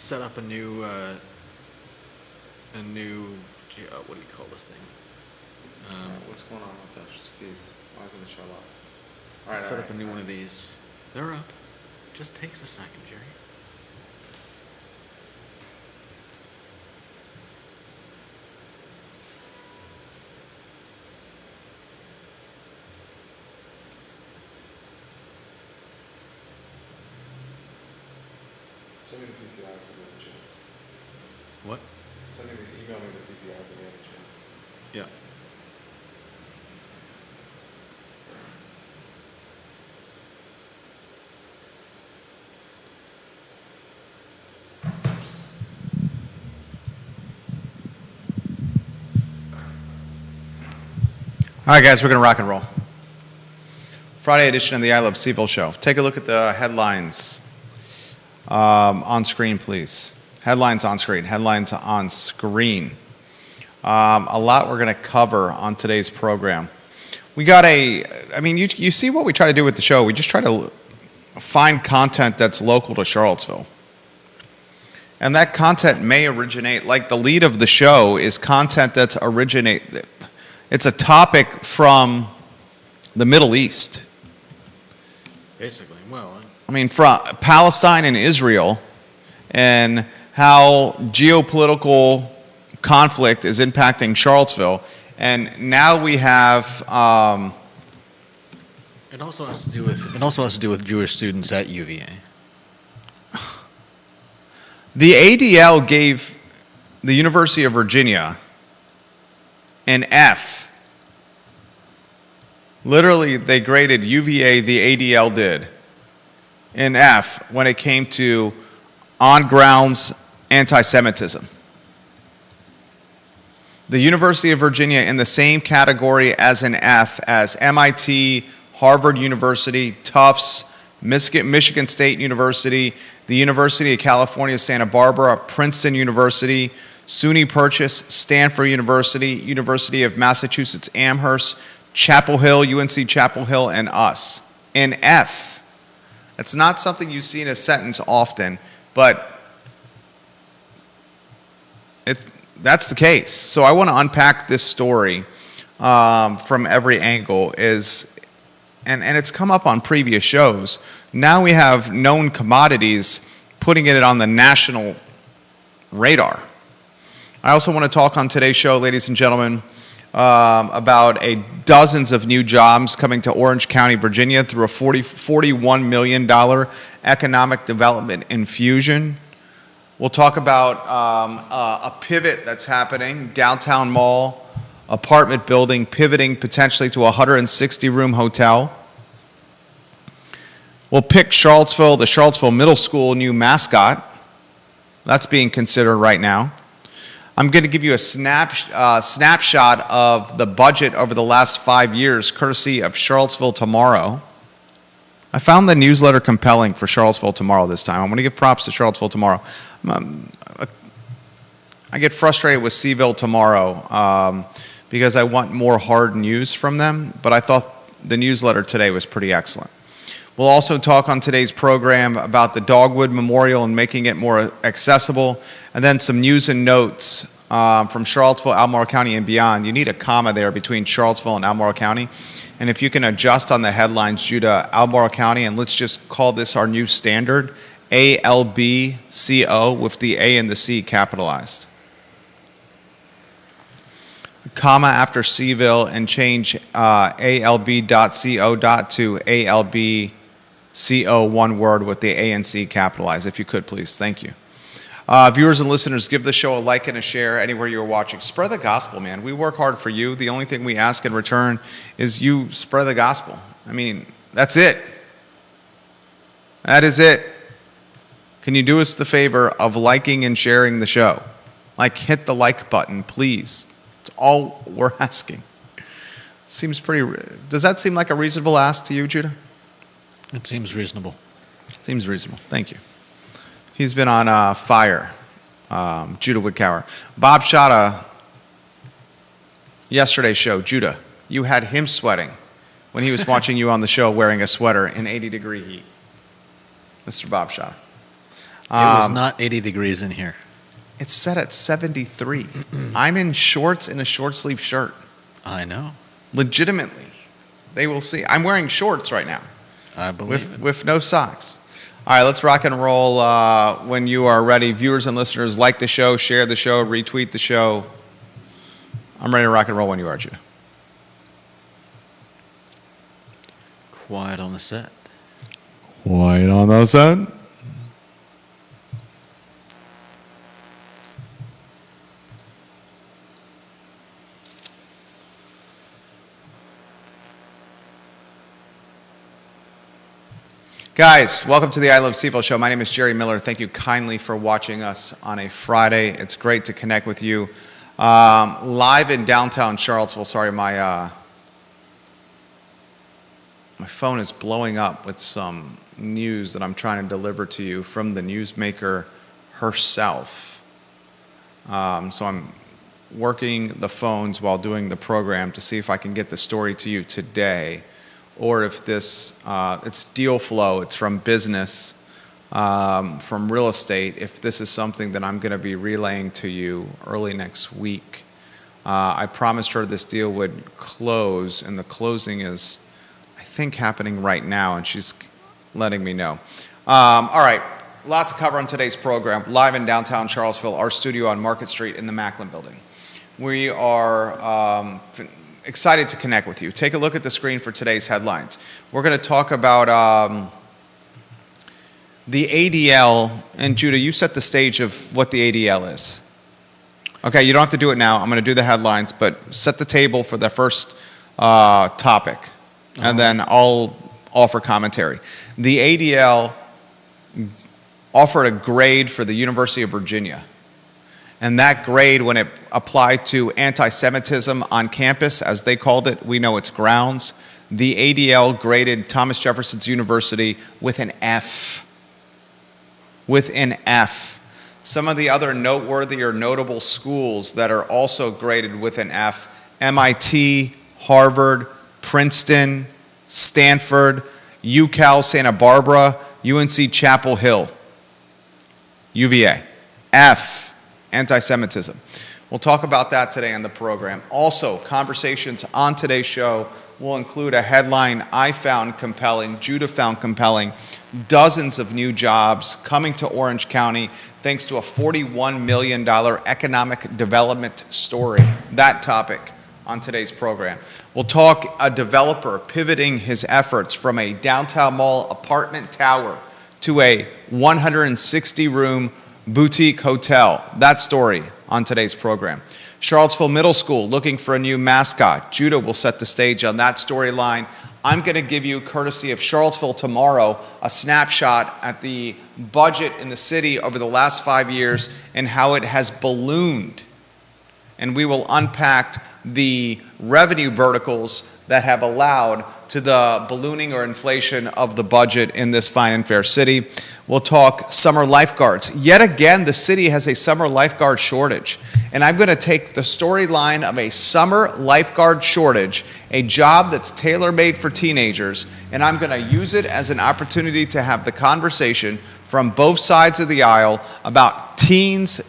set up a new what do you call this thing? What's going on with those feeds? Why isn't it show up? All right, Set up a new one of these. They're up. Just takes a second, Jerry. Send me the PTIs when you have a chance. What? Email me the PTIs when you have a chance. Yeah. All right, guys, we're going to rock and roll. Friday edition of the I Love CVille show. Take a look at the headlines on screen, please. Headlines on screen. Headlines on screen. A lot we're going to cover on today's program. We got you see what we try to do with the show. We just try to find content that's local to Charlottesville. And that content may originate, like the lead of the show is content that's it's a topic from the Middle East. Basically, well. I mean, from Palestine and Israel, and how geopolitical conflict is impacting Charlottesville. And now we have. It also has to do with Jewish students at UVA. The ADL gave the University of Virginia an F. Literally, they graded UVA, the ADL did, an F when it came to on-grounds anti-Semitism. The University of Virginia in the same category as an F as MIT, Harvard University, Tufts, Michigan State University, the University of California, Santa Barbara, Princeton University, SUNY Purchase, Stanford University, University of Massachusetts Amherst, Chapel Hill, UNC Chapel Hill, and us. An F. That's not something you see in a sentence often, but that's the case. So I want to unpack this story from every angle. And it's come up on previous shows. Now we have known commodities putting it on the national radar. I also want to talk on today's show, ladies and gentlemen, about dozens of new jobs coming to Orange County, Virginia through a $41 million economic development infusion. We'll talk about a pivot that's happening, downtown mall, apartment building, pivoting potentially to a 160-room hotel. We'll pick Charlottesville, the Charlottesville Middle School new mascot. That's being considered right now. I'm going to give you a snapshot of the budget over the last 5 years, courtesy of Charlottesville Tomorrow. I found the newsletter compelling for Charlottesville Tomorrow this time. I'm going to give props to Charlottesville Tomorrow. I get frustrated with CVille Tomorrow because I want more hard news from them, but I thought the newsletter today was pretty excellent. We'll also talk on today's program about the Dogwood Memorial and making it more accessible, and then some news and notes from Charlottesville, Albemarle County, and beyond. You need a comma there between Charlottesville and Albemarle County, and if you can adjust on the headlines due to Albemarle County, and let's just call this our new standard, ALBCO, with the A and the C capitalized. A comma after CVille and change ALB.CO to ALB. CO, one word with the A and C capitalized, if you could, please. Thank you. Viewers and listeners, give the show a like and a share anywhere you're watching. Spread the gospel, man. We work hard for you. The only thing we ask in return is you spread the gospel. I mean, that's it. That is it. Can you do us the favor of liking and sharing the show? Like, hit the like button, please. That's all we're asking. Does that seem like a reasonable ask to you, Judah? It seems reasonable. Seems reasonable. Thank you. He's been on fire, Judah Woodcower. Bob Shada, yesterday's show, Judah, you had him sweating when he was watching you on the show wearing a sweater in 80-degree heat. Mr. Bob Shada. It was not 80 degrees in here. It's set at 73. I'm in shorts and a short sleeve shirt. I know. Legitimately. They will see. I'm wearing shorts right now. I believe it. With no socks. All right, let's rock and roll when you are ready. Viewers and listeners, like the show, share the show, retweet the show. I'm ready to rock and roll when you are, Judah. Quiet on the set. Quiet on the set. Guys, welcome to the I Love CFL show. My name is Jerry Miller. Thank you kindly for watching us on a Friday. It's great to connect with you. Live in downtown Charlottesville. Sorry, my phone is blowing up with some news that I'm trying to deliver to you from the newsmaker herself. So I'm working the phones while doing the program to see if I can get the story to you today, or if this, it's deal flow, it's from business, from real estate, if this is something that I'm going to be relaying to you early next week. I promised her this deal would close, and the closing is, I think, happening right now, and she's letting me know. All right, lots to cover on today's program. Live in downtown Charlottesville, our studio on Market Street in the Macklin Building. We are excited to connect with you. Take a look at the screen for today's headlines. We're going to talk about the ADL, and Judah, you set the stage of what the ADL is. Okay, you don't have to do it now. I'm going to do the headlines, but set the table for the first topic, and then I'll offer commentary. The ADL offered a grade for the University of Virginia. And that grade, when it applied to anti-Semitism on campus, as they called it, we know it's grounds, the ADL graded Thomas Jefferson University with an F. With an F. Some of the other noteworthy or notable schools that are also graded with an F: MIT, Harvard, Princeton, Stanford, UCal Santa Barbara, UNC Chapel Hill, UVA. F. Anti-Semitism. We'll talk about that today on the program. Also, conversations on today's show will include a headline I found compelling, Judah found compelling: dozens of new jobs coming to Orange County thanks to a $41 million economic development story. That topic on today's program. We'll talk a developer pivoting his efforts from a downtown mall apartment tower to a 160-room boutique hotel. That story on today's program. Charlottesville Middle School looking for a new mascot. Judah will set the stage on that storyline. I'm going to give you, courtesy of Charlottesville Tomorrow, a snapshot at the budget in the city over the last 5 years and how it has ballooned. And we will unpack the revenue verticals that have allowed to the ballooning or inflation of the budget in this fine and fair city. We'll talk summer lifeguards. Yet again, the city has a summer lifeguard shortage. And I'm going to take the storyline of a summer lifeguard shortage, a job that's tailor-made for teenagers, and I'm going to use it as an opportunity to have the conversation from both sides of the aisle about teens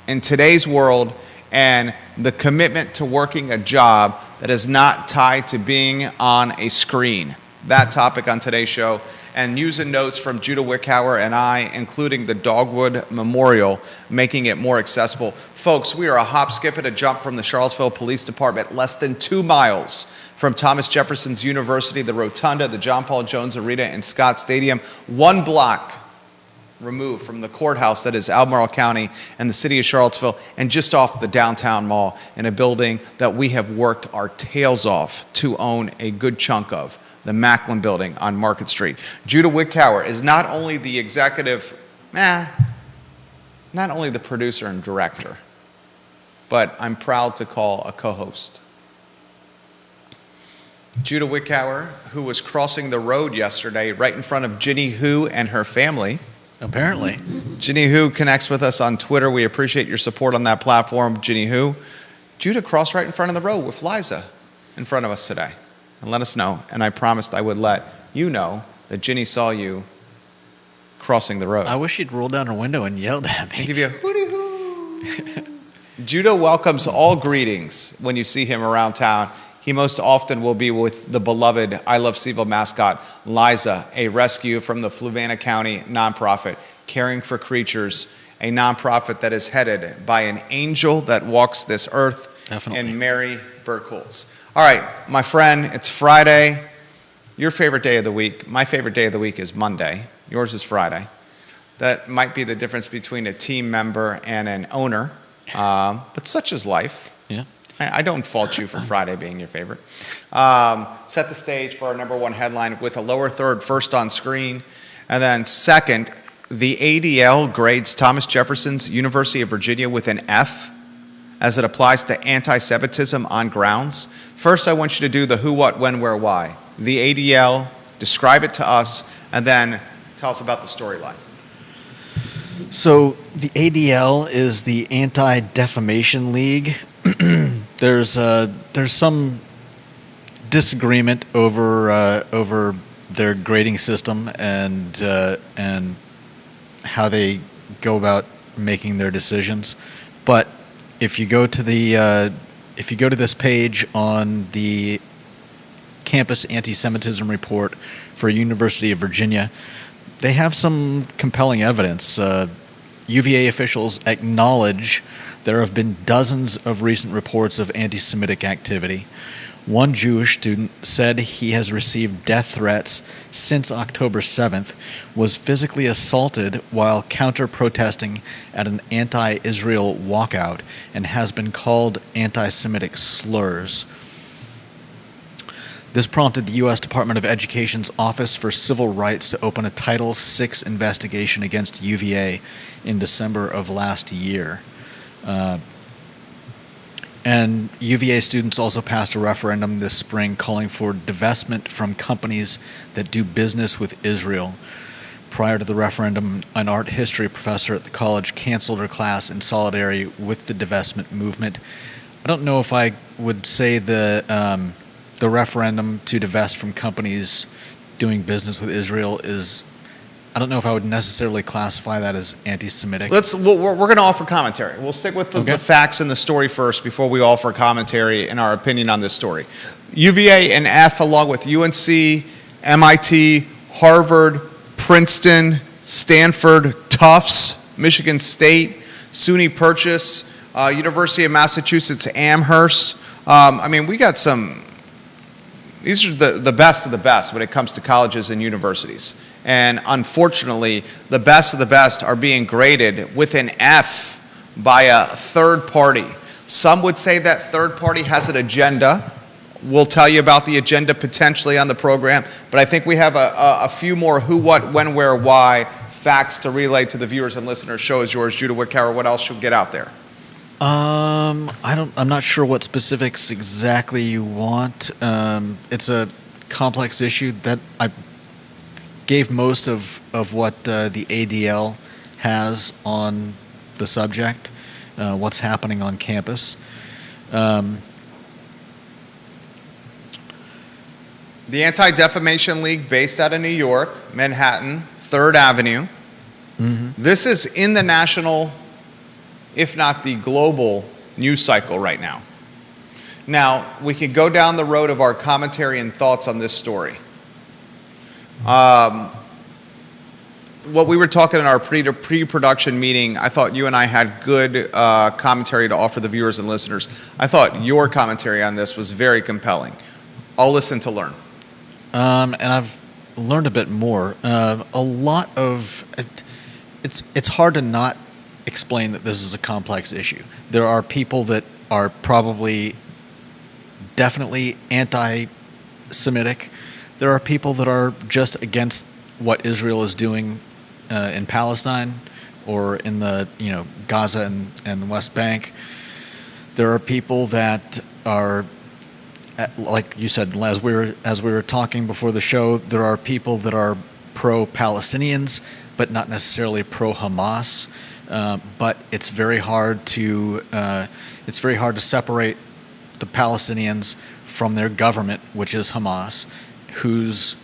in today's world and the commitment to working a job that is not tied to being on a screen. That topic on today's show, and news and notes from Judah Wickhauer and I, including the Dogwood Memorial, making it more accessible. Folks, we are a hop, skip, and a jump from the Charlottesville Police Department, less than 2 miles from Thomas Jefferson's University, the Rotunda, the John Paul Jones Arena, and Scott Stadium, 1 block removed from the courthouse that is Albemarle County and the city of Charlottesville, and just off the downtown mall in a building that we have worked our tails off to own a good chunk of, the Macklin Building on Market Street. Judah Wickhauer is not only the not only the producer and director, but I'm proud to call a co-host. Judah Wickhauer, who was crossing the road yesterday right in front of Ginny Hu and her family. Apparently. Ginny Hu connects with us on Twitter. We appreciate your support on that platform, Ginny Hu. Judah crossed right in front of the road with Liza in front of us today. And let us know. And I promised I would let you know that Ginny saw you crossing the road. I wish he'd rolled down her window and yelled at I me. give you a hooty hoo. Judah welcomes all greetings when you see him around town. He most often will be with the beloved I Love CVille mascot, Liza, a rescue from the Fluvanna County nonprofit, Caring for Creatures, a nonprofit that is headed by an angel that walks this earth. Definitely. And Mary Burkholz. All right, my friend, it's Friday. Your favorite day of the week. My favorite day of the week is Monday. Yours is Friday. That might be the difference between a team member and an owner, but such is life. Yeah. I don't fault you for Friday being your favorite. Set the stage for our number one headline with a lower third first on screen. And then second, the ADL grades Thomas Jefferson's University of Virginia with an F as it applies to anti-Semitism on grounds. First, I want you to do the who, what, when, where, why. The ADL, describe it to us, and then tell us about the storyline. So the ADL is the Anti-Defamation League. There's some disagreement over their grading system and how they go about making their decisions. But if you go to this page on the Campus Anti-Semitism Report for University of Virginia, they have some compelling evidence. UVA officials acknowledge there have been dozens of recent reports of anti-Semitic activity. One Jewish student said he has received death threats since October 7th, was physically assaulted while counter-protesting at an anti-Israel walkout, and has been called anti-Semitic slurs. This prompted the U.S. Department of Education's Office for Civil Rights to open a Title VI investigation against UVA in December of last year. And UVA students also passed a referendum this spring calling for divestment from companies that do business with Israel. Prior to the referendum, an art history professor at the college canceled her class in solidarity with the divestment movement. I don't know if I would say the referendum to divest from companies doing business with Israel is, I don't know if I would necessarily classify that as anti-Semitic. We're going to offer commentary. We'll stick with the facts and the story first before we offer commentary and our opinion on this story. UVA and F, along with UNC, MIT, Harvard, Princeton, Stanford, Tufts, Michigan State, SUNY Purchase, University of Massachusetts Amherst. We got some. These are the best of the best when it comes to colleges and universities. And unfortunately, the best of the best are being graded with an F by a third party. Some would say that third party has an agenda. We'll tell you about the agenda potentially on the program. But I think we have a few more who, what, when, where, why facts to relay to the viewers and listeners. Show is yours. Judah Wickower, what else should get out there? I'm not sure what specifics exactly you want. It's a complex issue that I gave most of what the ADL has on the subject, what's happening on campus. The Anti-Defamation League, based out of New York, Manhattan, 3rd Avenue. Mm-hmm. This is in the national, if not the global, news cycle right now. Now, we can go down the road of our commentary and thoughts on this story. What we were talking in our pre-production meeting, I thought you and I had good commentary to offer the viewers and listeners. I thought your commentary on this was very compelling. I'll listen to learn. And I've learned a bit more. A lot of it's hard to not explain that this is a complex issue. There are people that are probably definitely anti-Semitic. There are people that are just against what Israel is doing in Palestine or in the Gaza and the West Bank. There are people that are, like you said, as we were talking before the show, there are people that are pro-Palestinians, but not necessarily pro-Hamas. But it's very hard to separate the Palestinians from their government, which is Hamas, who's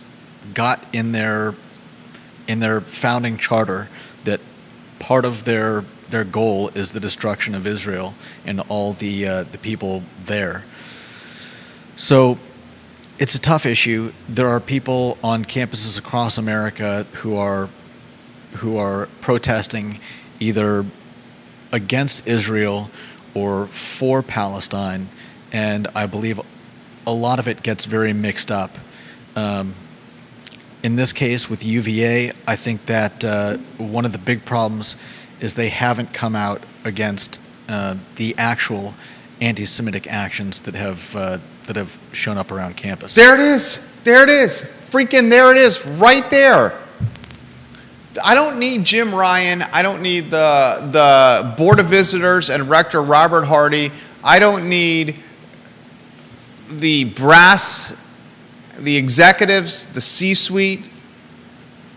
got in their in their founding charter that part of their goal is the destruction of Israel and all the people there. So it's a tough issue. There are people on campuses across America who are protesting either against Israel or for Palestine, and I believe a lot of it gets very mixed up. In this case with UVA, I think that one of the big problems is they haven't come out against the actual anti-Semitic actions that have shown up around campus. There it is. There it is. Freaking there it is, right there. I don't need Jim Ryan. I don't need the Board of Visitors and Rector Robert Hardy. I don't need the brass, the executives, the C-suite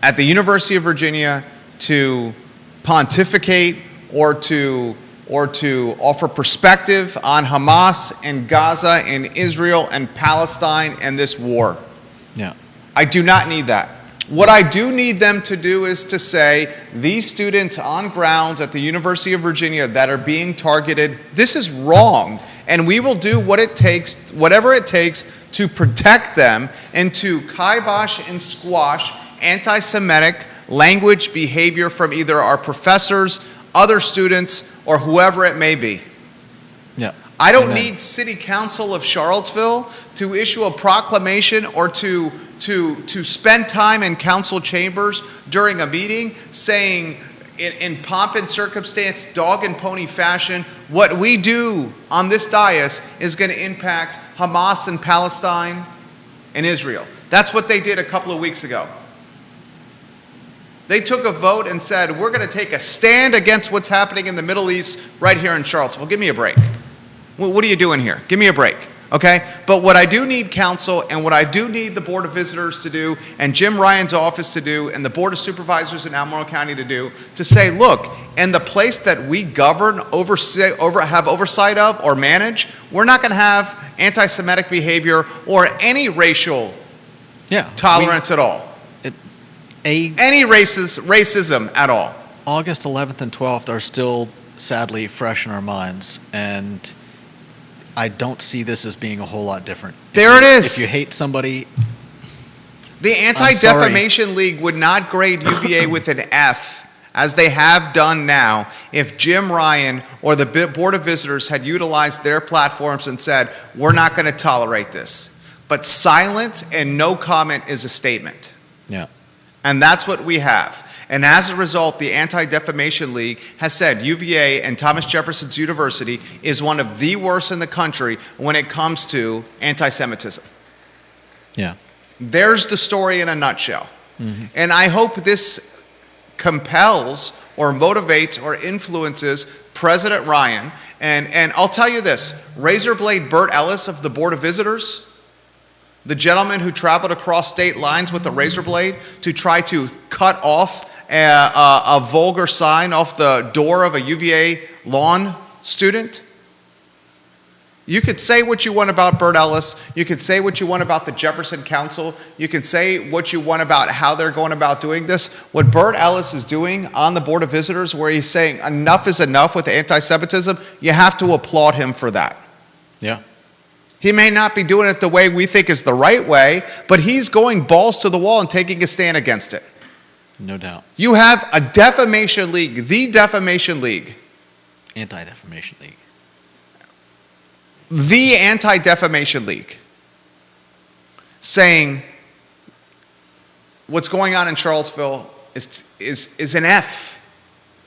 at the University of Virginia to pontificate or to offer perspective on Hamas and Gaza and Israel and Palestine and this war. Yeah. I do not need that. What I do need them to do is to say, these students on grounds at the University of Virginia that are being targeted, this is wrong, and we will do whatever it takes to protect them and to kibosh and squash anti-Semitic language behavior from either our professors, other students, or whoever it may be. Yeah. I don't need City Council of Charlottesville to issue a proclamation or to spend time in council chambers during a meeting saying in pomp and circumstance, dog and pony fashion, what we do on this dais is going to impact Hamas and Palestine and Israel. That's what they did a couple of weeks ago. They took a vote and said, we're going to take a stand against what's happening in the Middle East right here in Charlottesville. Give me a break. What are you doing here? Give me a break, okay? But what I do need council and what I do need the Board of Visitors to do and Jim Ryan's office to do and the Board of Supervisors in Albemarle County to do, to say, look, in the place that we govern, have oversight of or manage, we're not going to have anti-Semitic behavior or any racial tolerance at all. Any racism at all. August 11th and 12th are still sadly fresh in our minds, and I don't see this as being a whole lot different. It is. If you hate somebody, the Anti-Defamation League would not grade UVA with an F, as they have done now, if Jim Ryan or the Board of Visitors had utilized their platforms and said, we're not going to tolerate this. But silence and no comment is a statement. Yeah. And that's what we have. And as a result, the Anti-Defamation League has said UVA and Thomas Jefferson University is one of the worst in the country when it comes to anti-Semitism. Yeah. There's the story in a nutshell. Mm-hmm. And I hope this compels or motivates or influences President Ryan. And I'll tell you this, Razorblade Burt Ellis of the Board of Visitors, the gentleman who traveled across state lines with a razor blade to try to cut off a vulgar sign off the door of a UVA lawn student. You could say what you want about Burt Ellis. You could say what you want about the Jefferson Council. You can say what you want about how they're going about doing this. What Burt Ellis is doing on the Board of Visitors, where he's saying enough is enough with anti-Semitism, you have to applaud him for that. Yeah. He may not be doing it the way we think is the right way, but he's going balls to the wall and taking a stand against it. No doubt. You have a defamation league, the Defamation League. Anti-Defamation League. The Anti-Defamation League saying what's going on in Charlottesville is an F.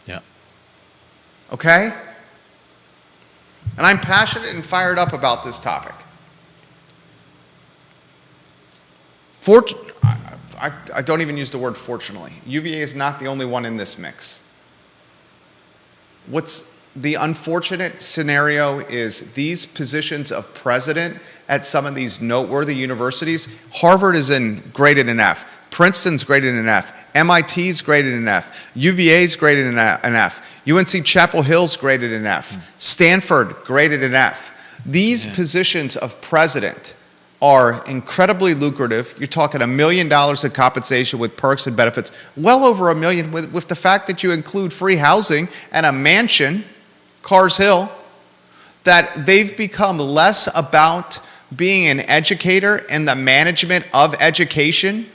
Yeah. Okay? And I'm passionate and fired up about this topic. I don't even use the word fortunately. UVA is not the only one in this mix. What's the unfortunate scenario is these positions of president at some of these noteworthy universities, Harvard is graded an F. Princeton's graded an F. MIT's graded an F. UVA's graded an F. UNC Chapel Hill's graded an F. Stanford graded an F. These positions of president are incredibly lucrative. You're talking $1 million of compensation with perks and benefits, well over $1 million with the fact that you include free housing and a mansion, Cars Hill, that they've become less about being an educator and the management of education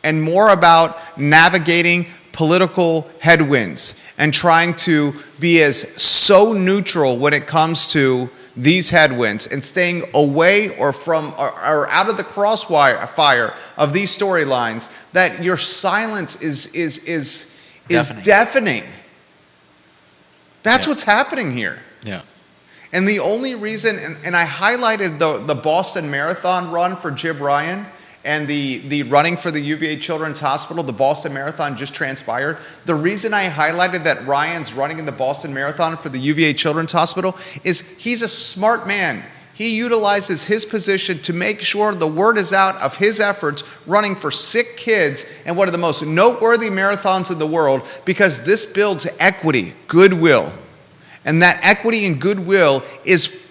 and more about navigating political headwinds and trying to be as so neutral when it comes to these headwinds and staying away or from or out of the crossfire of these storylines, that your silence is deafening. That's what's happening here. Yeah. And the only reason, and I highlighted the Boston Marathon run for Jib Ryan and the running for the UVA Children's Hospital. The Boston Marathon just transpired. The reason I highlighted that Ryan's running in the Boston Marathon for the UVA Children's Hospital is he's a smart man. He utilizes his position to make sure the word is out of his efforts running for sick kids in one of the most noteworthy marathons in the world, because this builds equity, goodwill. And that equity and goodwill is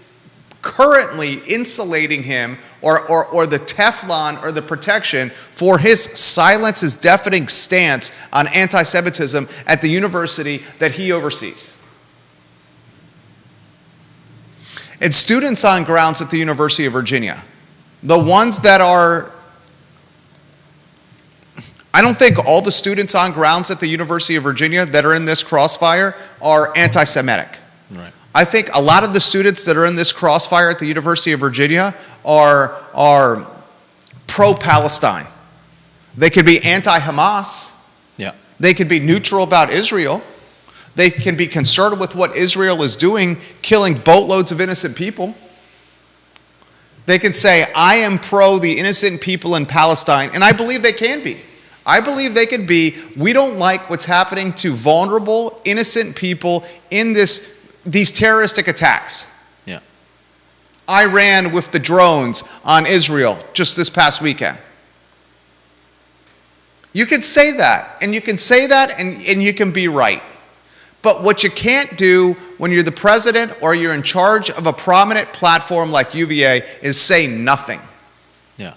currently insulating him or the Teflon or the protection for his silence, his deafening stance on anti-Semitism at the university that he oversees. And students on grounds at the University of Virginia, the ones that are, I don't think all the students on grounds at the University of Virginia that are in this crossfire are anti-Semitic. Right. I think a lot of the students that are in this crossfire at the University of Virginia are pro-Palestine. They could be anti-Hamas. Yeah. They could be neutral about Israel. They can be concerned with what Israel is doing, killing boatloads of innocent people. They can say, I am pro the innocent people in Palestine, and I believe they can be. I believe they can be, we don't like what's happening to vulnerable, innocent people in these terroristic attacks. Yeah. Iran with the drones on Israel just this past weekend. You can say that, and you can say that, and you can be right. But what you can't do when you're the president or you're in charge of a prominent platform like UVA is say nothing. Yeah.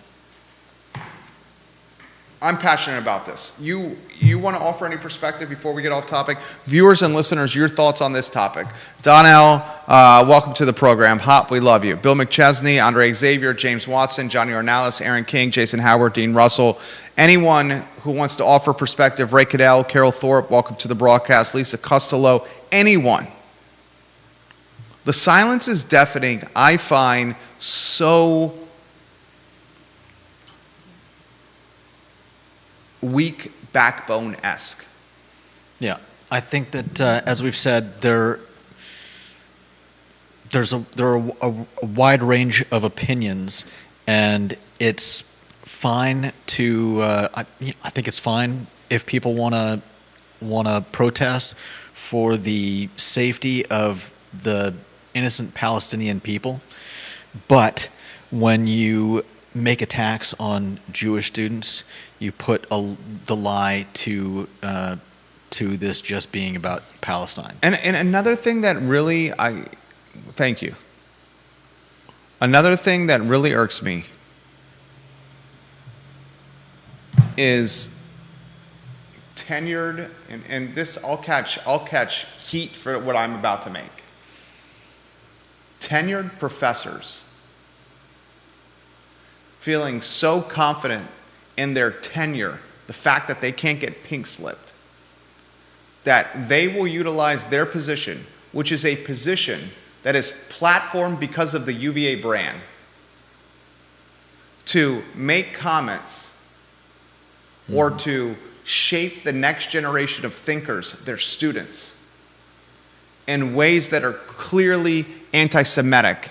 I'm passionate about this. You want to offer any perspective before we get off topic? Viewers and listeners, your thoughts on this topic. Donnell, welcome to the program. Hop, we love you. Bill McChesney, Andre Xavier, James Watson, Johnny Ornalis, Aaron King, Jason Howard, Dean Russell. Anyone who wants to offer perspective, Ray Cadell, Carol Thorpe, welcome to the broadcast. Lisa Costello, anyone. The silence is deafening. I find so weak backbone-esque. Yeah, I think that as we've said, there are a wide range of opinions, and it's fine to. I think it's fine if people want to protest for the safety of the innocent Palestinian people, but when you make attacks on Jewish students, you put the lie to this just being about Palestine. And another thing that really thank you. Another thing that really irks me is tenured, and this I'll catch heat for what I'm about to make. Tenured professors feeling so confident in their tenure, the fact that they can't get pink slipped, that they will utilize their position, which is a position that is platformed because of the UVA brand, to make comments or to shape the next generation of thinkers, their students, in ways that are clearly anti-Semitic.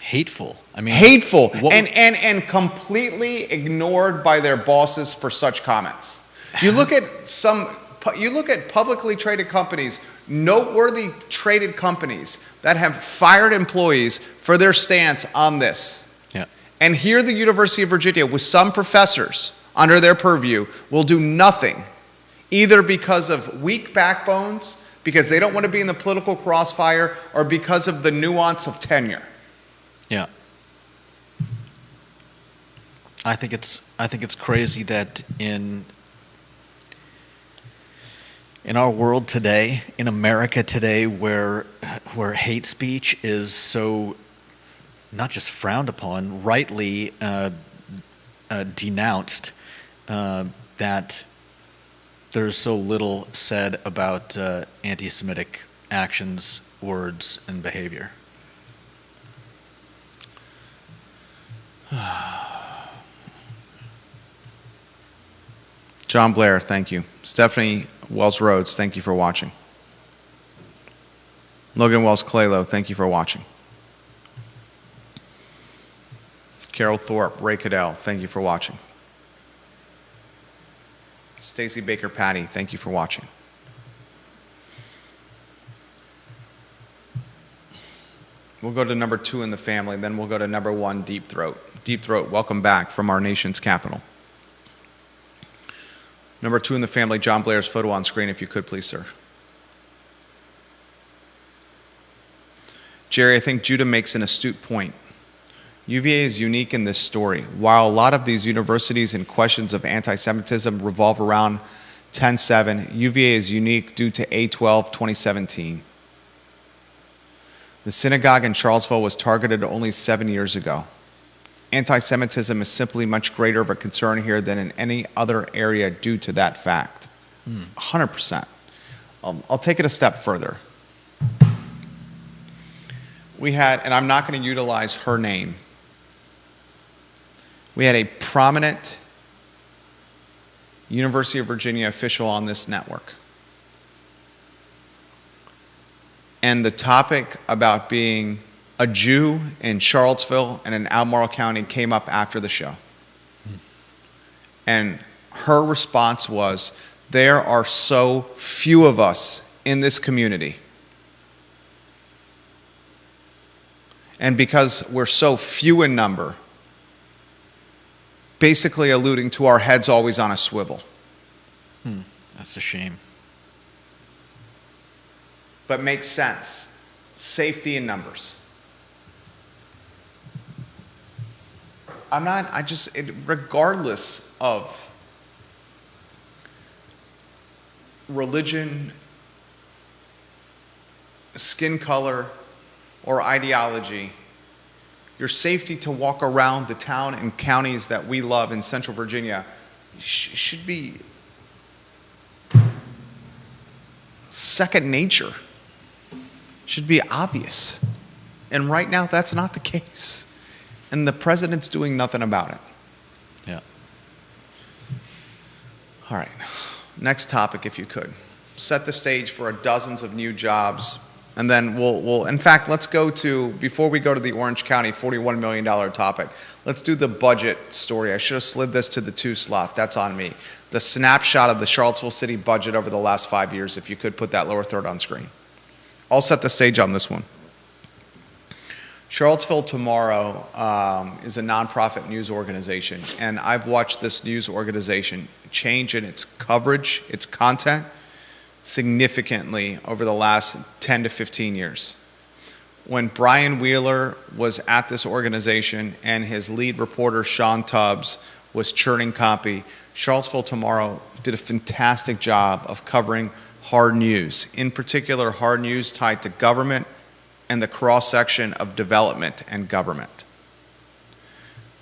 Hateful. I mean, hateful and completely ignored by their bosses for such comments. You look at publicly traded companies, noteworthy traded companies that have fired employees for their stance on this. Yeah. And here the University of Virginia, with some professors under their purview, will do nothing, either because of weak backbones, because they don't want to be in the political crossfire, or because of the nuance of tenure. Yeah. I think it's crazy that in our world today, in America today, where hate speech is so not just frowned upon, rightly denounced, that there's so little said about anti-Semitic actions, words, and behavior. John Blair, thank you. Stephanie Wells Rhodes, thank you for watching. Logan Wells Claylow, thank you for watching. Carol Thorpe, Ray Cadell, thank you for watching. Stacy Baker Patty, thank you for watching. We'll go to number 2 in the family, then we'll go to number 1, Deep Throat. Deep Throat, welcome back from our nation's capital. Number 2 in the family, John Blair's photo on screen, if you could, please, sir. Jerry, I think Judah makes an astute point. UVA is unique in this story. While a lot of these universities and questions of anti-Semitism revolve around 10-7, UVA is unique due to A12 2017. The synagogue in Charlottesville was targeted only 7 years ago. Anti-Semitism is simply much greater of a concern here than in any other area due to that fact. 100%. I'll take it a step further. We had, and I'm not going to utilize her name, we had a prominent University of Virginia official on this network. And the topic about being a Jew in Charlottesville and in Albemarle County came up after the show. And her response was, there are so few of us in this community. And because we're so few in number, basically alluding to our heads always on a swivel. That's a shame. But makes sense. Safety in numbers. Regardless of religion, skin color, or ideology, your safety to walk around the town and counties that we love in Central Virginia should be second nature. Should be obvious. And right now, that's not the case. And the president's doing nothing about it. Yeah. All right. Next topic, if you could. Set the stage for dozens of new jobs. And then we'll in fact, let's go to, before we go to the Orange County $41 million topic, let's do the budget story. I should have slid this to the 2 slot. That's on me. The snapshot of the Charlottesville City budget over the last 5 years, if you could put that lower third on screen. I'll set the stage on this one. Charlottesville Tomorrow is a nonprofit news organization, and I've watched this news organization change in its coverage, its content, significantly over the last 10 to 15 years. When Brian Wheeler was at this organization and his lead reporter, Sean Tubbs, was churning copy, Charlottesville Tomorrow did a fantastic job of covering hard news, in particular hard news tied to government and the cross-section of development and government.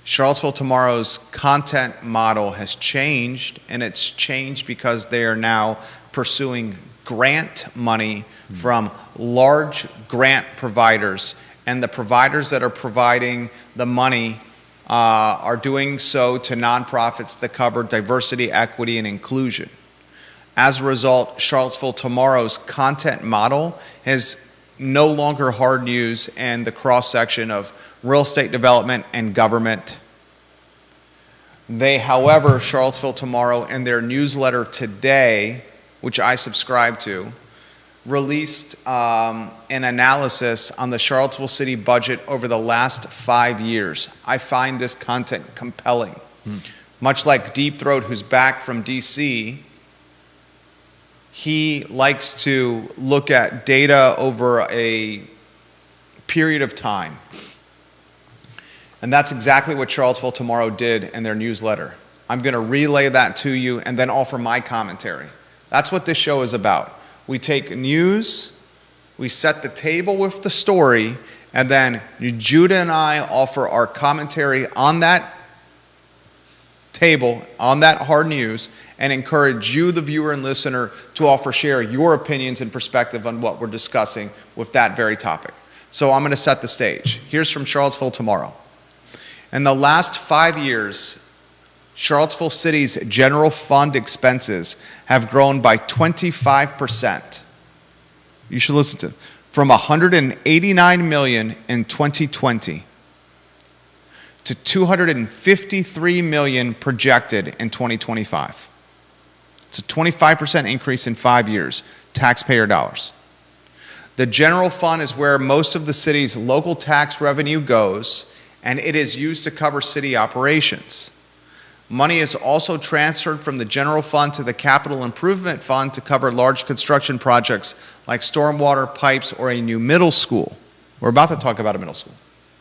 Charlottesville Tomorrow's content model has changed, and it's changed because they are now pursuing grant money from large grant providers, and the providers that are providing the money are doing so to nonprofits that cover diversity, equity, and inclusion. As a result, Charlottesville Tomorrow's content model is no longer hard news and the cross-section of real estate development and government. They, however, Charlottesville Tomorrow, in their newsletter today, which I subscribe to, released an analysis on the Charlottesville City budget over the last 5 years. I find this content compelling. Much like Deep Throat, who's back from DC, he likes to look at data over a period of time. And that's exactly what Charlottesville Tomorrow did in their newsletter. I'm going to relay that to you and then offer my commentary. That's what this show is about. We take news, we set the table with the story, and then Judah and I offer our commentary on that table, on that hard news, and encourage you, the viewer and listener, to share your opinions and perspective on what we're discussing with that very topic. So I'm going to set the stage. Here's from Charlottesville Tomorrow. In the last 5 years, Charlottesville City's general fund expenses have grown by 25%. You should listen to this. From $189 million in 2020 to $253 million projected in 2025. It's a 25% increase in 5 years, taxpayer dollars. The general fund is where most of the city's local tax revenue goes, and it is used to cover city operations. Money is also transferred from the general fund to the capital improvement fund to cover large construction projects like stormwater pipes or a new middle school. We're about to talk about a middle school.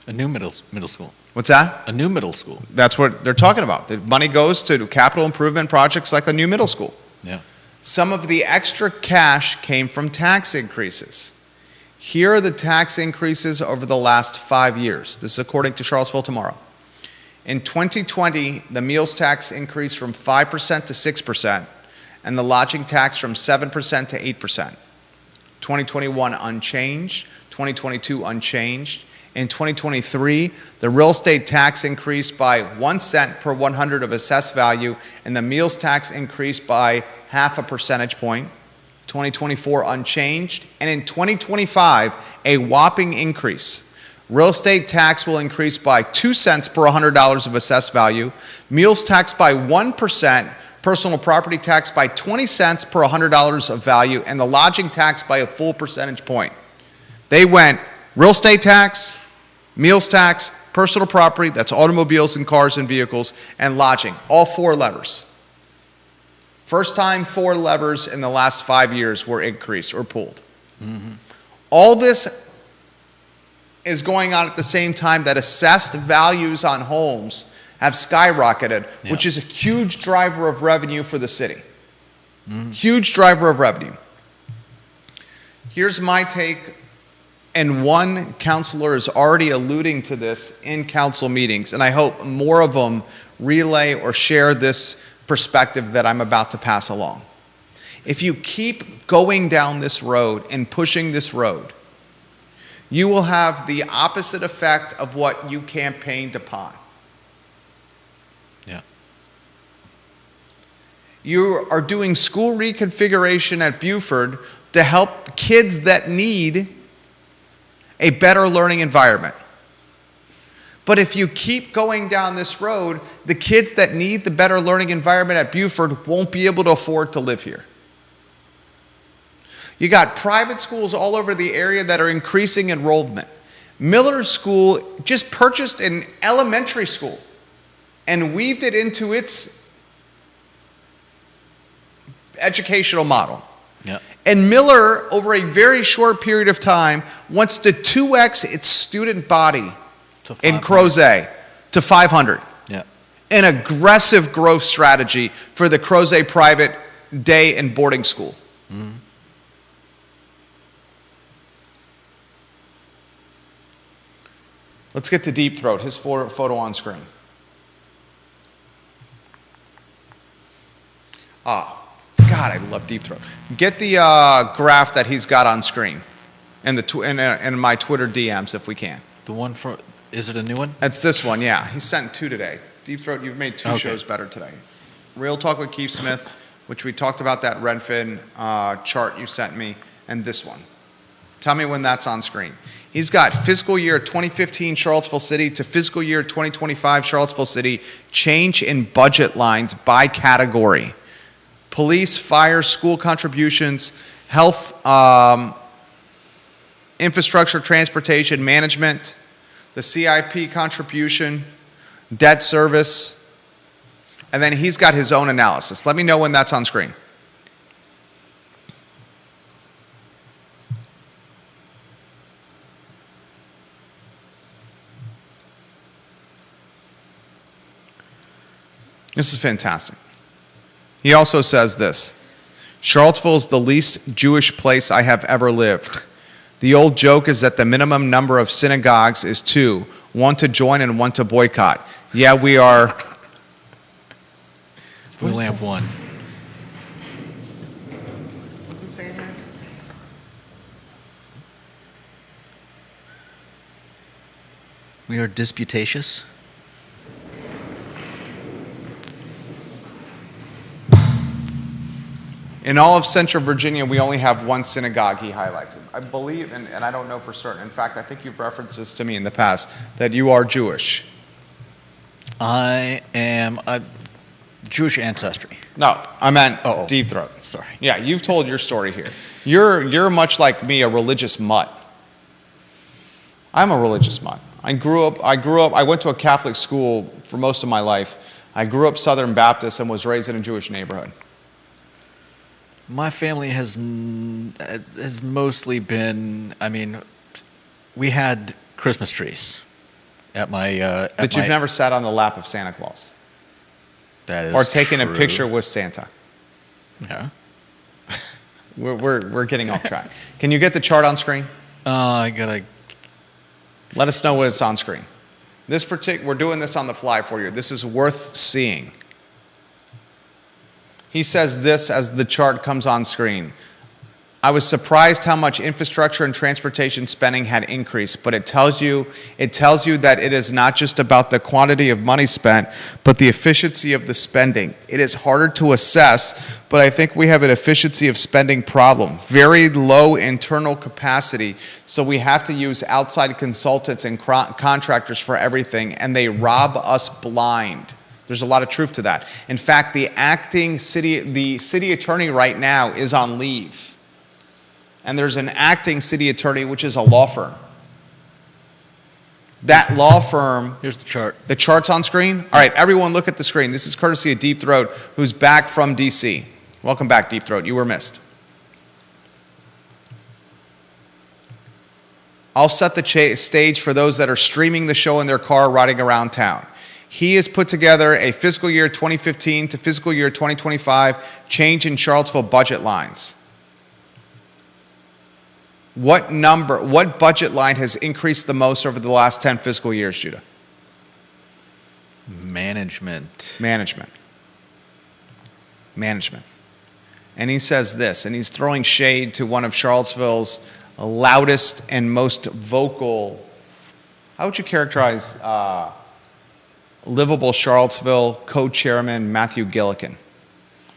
A new middle school. What's that? A new middle school. That's what they're talking about. The money goes to capital improvement projects like the new middle school. Yeah. Some of the extra cash came from tax increases. Here are the tax increases over the last 5 years. This is according to Charlottesville Tomorrow. In 2020, the meals tax increased from 5% to 6%, and the lodging tax from 7% to 8%. 2021 unchanged, 2022 unchanged. In 2023, the real estate tax increased by 1 cent per 100 of assessed value, and the meals tax increased by 0.5 percentage point. 2024 unchanged, and in 2025, a whopping increase. Real estate tax will increase by 2 cents per $100 of assessed value, meals tax by 1%, personal property tax by 20 cents per $100 of value, and the lodging tax by a full percentage point. They went real estate tax, meals tax, personal property, that's automobiles and cars and vehicles, and lodging, all 4 levers. First time 4 levers in the last 5 years were increased or pulled. Mm-hmm. All this is going on at the same time that assessed values on homes have skyrocketed, which is a huge driver of revenue for the city. Mm-hmm. Huge driver of revenue. Here's my take, and one counselor is already alluding to this in council meetings, and I hope more of them relay or share this perspective that I'm about to pass along. If you keep going down this road and pushing this road, you will have the opposite effect of what you campaigned upon. Yeah. You are doing school reconfiguration at Buford to help kids that need a better learning environment. But if you keep going down this road, the kids that need the better learning environment at Buford won't be able to afford to live here. You got private schools all over the area that are increasing enrollment. Miller's School just purchased an elementary school and weaved it into its educational model. Yeah. And Miller, over a very short period of time, wants to 2x its student body in Crozet to 500. Yeah. An aggressive growth strategy for the Crozet private day and boarding school. Mm-hmm. Let's get to Deep Throat, his photo on screen. Ah, God, I love Deep Throat. Get the graph that he's got on screen in my Twitter DMs if we can. The one for, is it a new one? It's this one, yeah. He sent 2 today. Deep Throat, you've made 2 shows better today. Real Talk with Keith Smith, which we talked about, that Redfin chart you sent me, and this one. Tell me when that's on screen. He's got fiscal year 2015 Charlottesville City to fiscal year 2025 Charlottesville City change in budget lines by category. Police, fire, school contributions, health, infrastructure, transportation, management, the CIP contribution, debt service, and then he's got his own analysis. Let me know when that's on screen. This is fantastic. He also says this: Charlottesville is the least Jewish place I have ever lived. The old joke is that the minimum number of synagogues is 2, one to join and one to boycott. Yeah, we are. We only have one. What's he saying here? We are disputatious. In all of Central Virginia, we only have one synagogue, he highlights it. I believe, and I don't know for certain, in fact, I think you've referenced this to me in the past, that you are Jewish. I am a Jewish ancestry. No, I meant Uh-oh. Deep Throat. Sorry. Yeah, you've told your story here. You're much like me, a religious mutt. I'm a religious mutt. I went to a Catholic school for most of my life. I grew up Southern Baptist and was raised in a Jewish neighborhood. My family has mostly been. I mean, we had Christmas trees at my. But you've never sat on the lap of Santa Claus That is or taken a true. picture with Santa. Yeah. We're getting off track. Can you get the chart on screen? I gotta. Let us know when it's on screen. We're doing this on the fly for you. This is worth seeing. He says this as the chart comes on screen. I was surprised how much infrastructure and transportation spending had increased, but it tells you that it is not just about the quantity of money spent, but the efficiency of the spending. It is harder to assess, but I think we have an efficiency of spending problem. Very low internal capacity, so we have to use outside consultants and contractors for everything, and they rob us blind. There's a lot of truth to that. In fact, the city attorney right now is on leave. And there's an acting city attorney, which is a law firm. That law firm. Here's the chart. The chart's on screen? All right, everyone look at the screen. This is courtesy of Deep Throat, who's back from D.C. Welcome back, Deep Throat. You were missed. I'll set the stage for those that are streaming the show in their car riding around town. He has put together a fiscal year 2015 to fiscal year 2025 change in Charlottesville budget lines. What budget line has increased the most over the last 10 fiscal years, Judah? Management. And he says this, and he's throwing shade to one of Charlottesville's loudest and most vocal. How would you characterize Livable Charlottesville co-chairman Matthew Gillikin?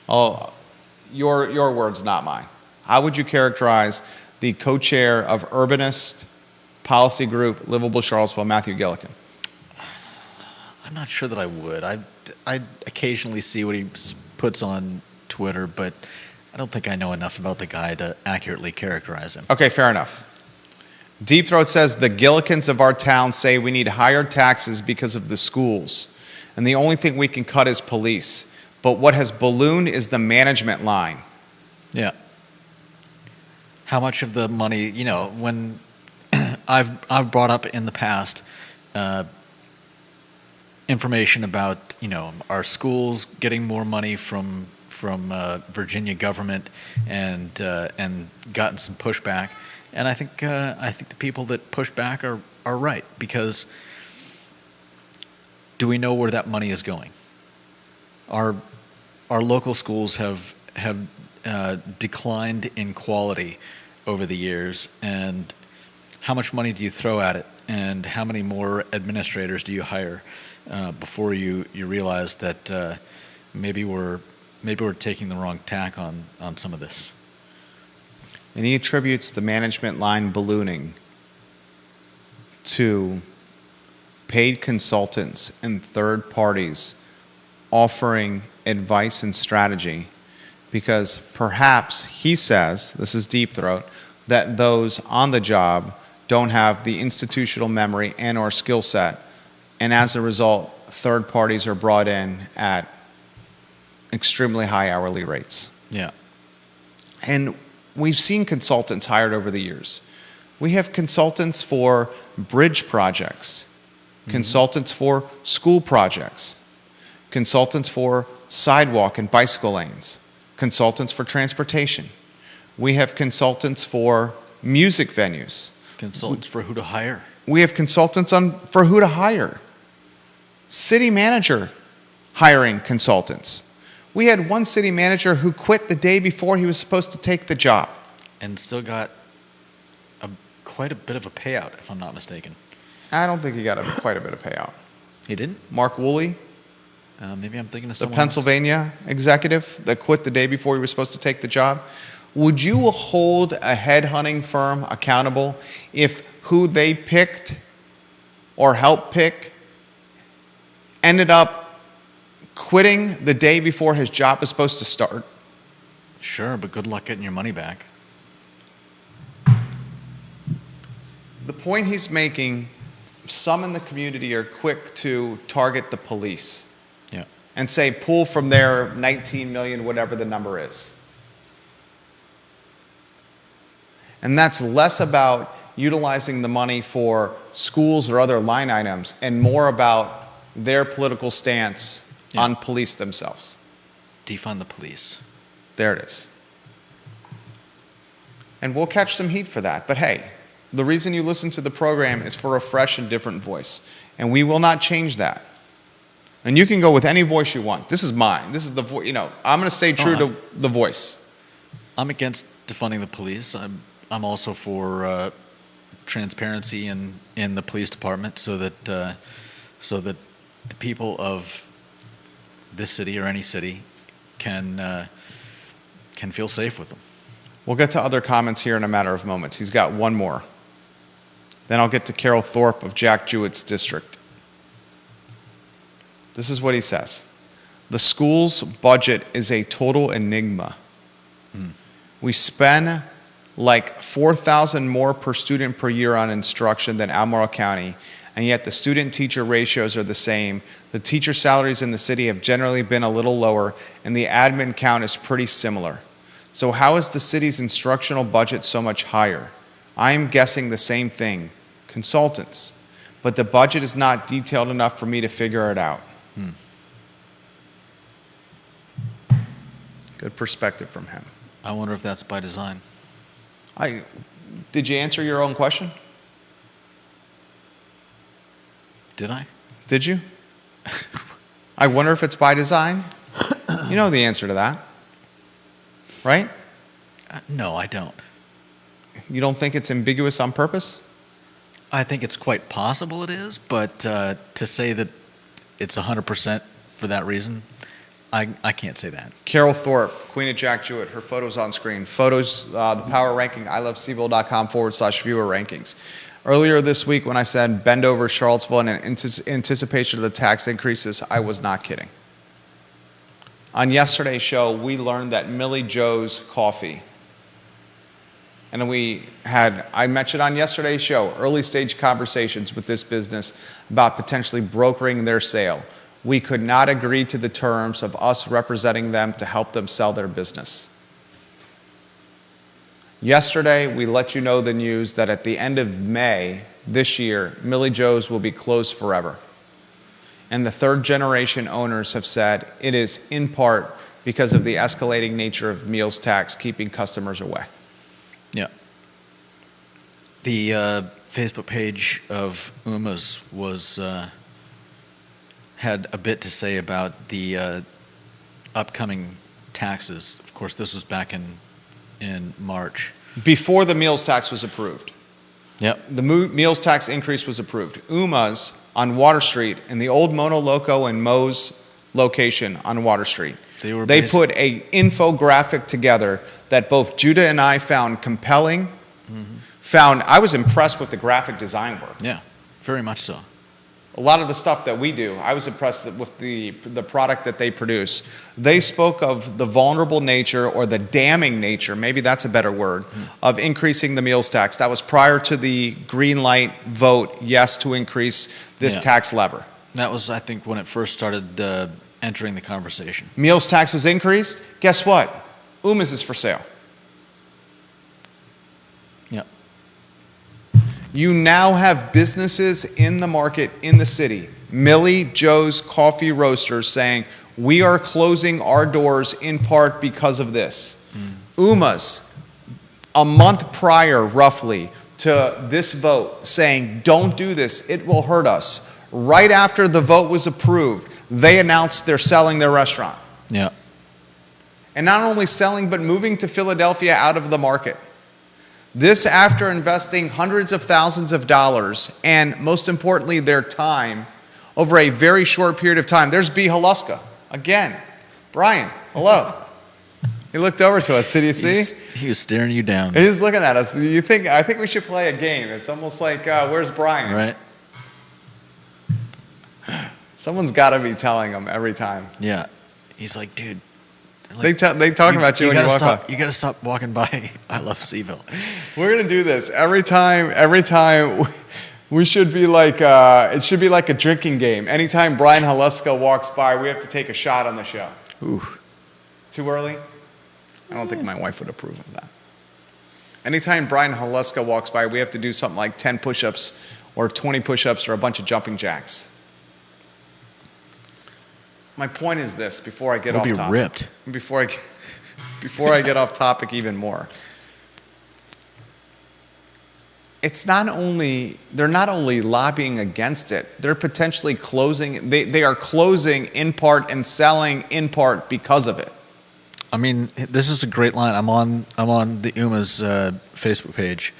Oh, your words, not mine. How would you characterize the co-chair of Urbanist Policy Group, Livable Charlottesville, Matthew Gillikin? I'm not sure that I would. I occasionally see what he puts on Twitter, but I don't think I know enough about the guy to accurately characterize him. Okay, fair enough. Deep Throat says the Gillikins of our town say we need higher taxes because of the schools, and the only thing we can cut is police. But what has ballooned is the management line. Yeah. How much of the money, when I've brought up in the past information about, our schools getting more money from Virginia government and gotten some pushback, and I think the people that push back are right, because do we know where that money is going? Our local schools have declined in quality over the years, and how much money do you throw at it, and how many more administrators do you hire before you realize that maybe we're taking the wrong tack on some of this? And he attributes the management line ballooning to paid consultants and third parties offering advice and strategy, because perhaps, he says, this is Deep Throat, that those on the job don't have the institutional memory and or skill set, and as a result, third parties are brought in at extremely high hourly rates. Yeah. And we've seen consultants hired over the years. We have consultants for bridge projects, consultants for school projects, consultants for sidewalk and bicycle lanes, consultants for transportation. We have consultants for music venues. Consultants for who to hire. We have consultants for who to hire. City manager hiring consultants. We had one city manager who quit the day before he was supposed to take the job. And still got quite a bit of a payout, if I'm not mistaken. I don't think he got quite a bit of payout. He didn't? Mark Woolley, Maybe I'm thinking of the someone Pennsylvania executive that quit the day before he was supposed to take the job. Would you hold a headhunting firm accountable if who they picked or helped pick ended up quitting the day before his job was supposed to start? else. Sure, but good luck getting your money back. The point he's making, some in the community are quick to target the police Yeah. and say, pull from their 19 million, whatever the number is. And that's less about utilizing the money for schools or other line items and more about their political stance on police themselves. Defund the police. There it is. And we'll catch some heat for that. But hey, the reason you listen to the program is for a fresh and different voice. And we will not change that. And you can go with any voice you want. This is mine. This is the voice. I'm going to stay true to the voice. I'm against defunding the police. I'm also for transparency in the police department, so that the people of this city or any city can feel safe with them. We'll get to other comments here in a matter of moments. He's got one more. Then I'll get to Carol Thorpe of Jack Jewett's district. This is what he says. The school's budget is a total enigma. We spend like $4,000 more per student per year on instruction than Albemarle County, and yet the student-teacher ratios are the same. The teacher salaries in the city have generally been a little lower, and the admin count is pretty similar. So how is the city's instructional budget so much higher? I am guessing the same thing, consultants. But the budget is not detailed enough for me to figure it out. Good perspective from him. I wonder if that's by design. Did you answer your own question? Did I? Did you? I wonder if it's by design. You know the answer to that, right? No, I don't. You don't think it's ambiguous on purpose? I think it's quite possible it is, but to say that it's 100% for that reason, I can't say that. Carol Thorpe, Queen of Jack Jewett, her photos on screen. Photos, the power ranking, iloveseville.com/viewer rankings. Earlier this week when I said bend over Charlottesville in anticipation of the tax increases, I was not kidding. On yesterday's show, we learned that Millie Joe's Coffee, and I mentioned on yesterday's show, early stage conversations with this business about potentially brokering their sale. We could not agree to the terms of us representing them to help them sell their business. Yesterday, we let you know the news that at the end of May this year, Millie Joe's will be closed forever. And the third generation owners have said it is in part because of the escalating nature of meals tax keeping customers away. Yeah. The Facebook page of UMA's had a bit to say about the upcoming taxes. Of course, this was back in March. Before the meals tax was approved. Yep. The meals tax increase was approved. UMA's on Water Street in the old Mono Loco and Moe's location on Water Street. They put an infographic together that both Judah and I found compelling. I was impressed with the graphic design work. Yeah, very much so. A lot of the stuff that we do, I was impressed with the product that they produce. They spoke of the vulnerable nature or the damning nature, maybe that's a better word, of increasing the meals tax. That was prior to the green light vote, yes, to increase this tax lever. That was, I think, when it first started entering the conversation. Meals tax was increased. Guess what? UMA's is for sale. Yep. You now have businesses in the market in the city, Millie Joe's Coffee Roasters saying, we are closing our doors in part because of this. UMa's, a month prior, roughly, to this vote, saying, don't do this, it will hurt us. Right after the vote was approved, they announced they're selling their restaurant. Yeah. And not only selling, but moving to Philadelphia out of the market. This after investing hundreds of thousands of dollars and, most importantly, their time over a very short period of time. There's B. Haluska again. Brian, hello. He looked over to us. Did you see? He was staring you down. He's looking at us. I think we should play a game. It's almost like, where's Brian? Right? Someone's got to be telling him every time. Yeah. He's like, dude. Like, they talk about you when you walk by. You got to stop walking by. I love Seville. We're going to do this every time. We should be like, it should be like a drinking game. Anytime Brian Haluska walks by, we have to take a shot on the show. Ooh. Too early? I don't think my wife would approve of that. Anytime Brian Haluska walks by, we have to do something like 10 push-ups or 20 push-ups or a bunch of jumping jacks. My point is this, before I get off topic. We'll be ripped. Before I get off topic even more. They're not only lobbying against it, they're potentially closing, they are closing in part and selling in part because of it. I mean, this is a great line. I'm on the UMa's Facebook page.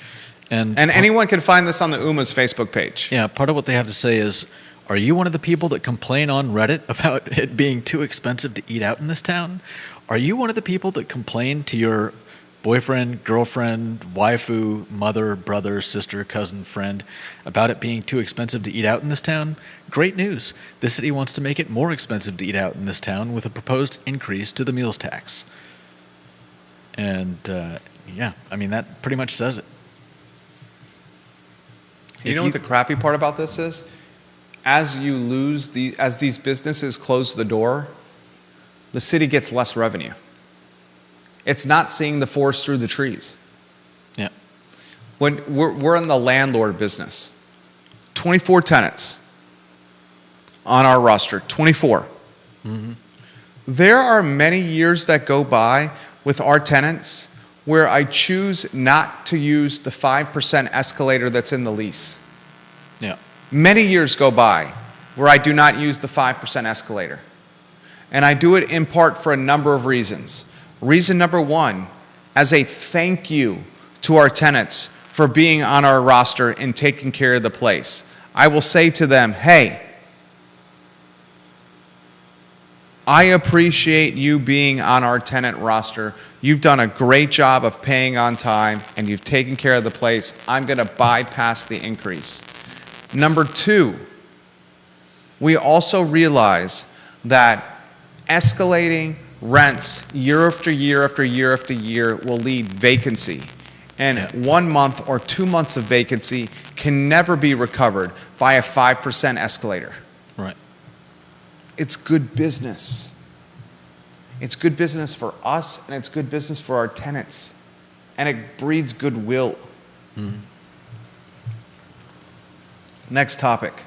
And anyone can find this on the UMa's Facebook page. Yeah, part of what they have to say is, are you one of the people that complain on Reddit about it being too expensive to eat out in this town? Are you one of the people that complain to your boyfriend, girlfriend, waifu, mother, brother, sister, cousin, friend about it being too expensive to eat out in this town? Great news. The city wants to make it more expensive to eat out in this town with a proposed increase to the meals tax. And yeah, I mean, that pretty much says it. You know what the crappy part about this is? As these businesses close the door, the city gets less revenue. It's not seeing the forest through the trees. Yeah. When we're in the landlord business, 24 tenants on our roster, 24. Mm-hmm. There are many years that go by with our tenants where I choose not to use the 5% escalator that's in the lease. Yeah. Many years go by where I do not use the 5% escalator. And I do it in part for a number of reasons. Reason number one, as a thank you to our tenants for being on our roster and taking care of the place, I will say to them, hey, I appreciate you being on our tenant roster. You've done a great job of paying on time and you've taken care of the place. I'm going to bypass the increase. Number two, we also realize that escalating rents year after year after year after year will lead vacancy. And 1 month or 2 months of vacancy can never be recovered by a 5% escalator. Right. It's good business. It's good business for us and it's good business for our tenants. And it breeds goodwill. Mm-hmm. Next topic.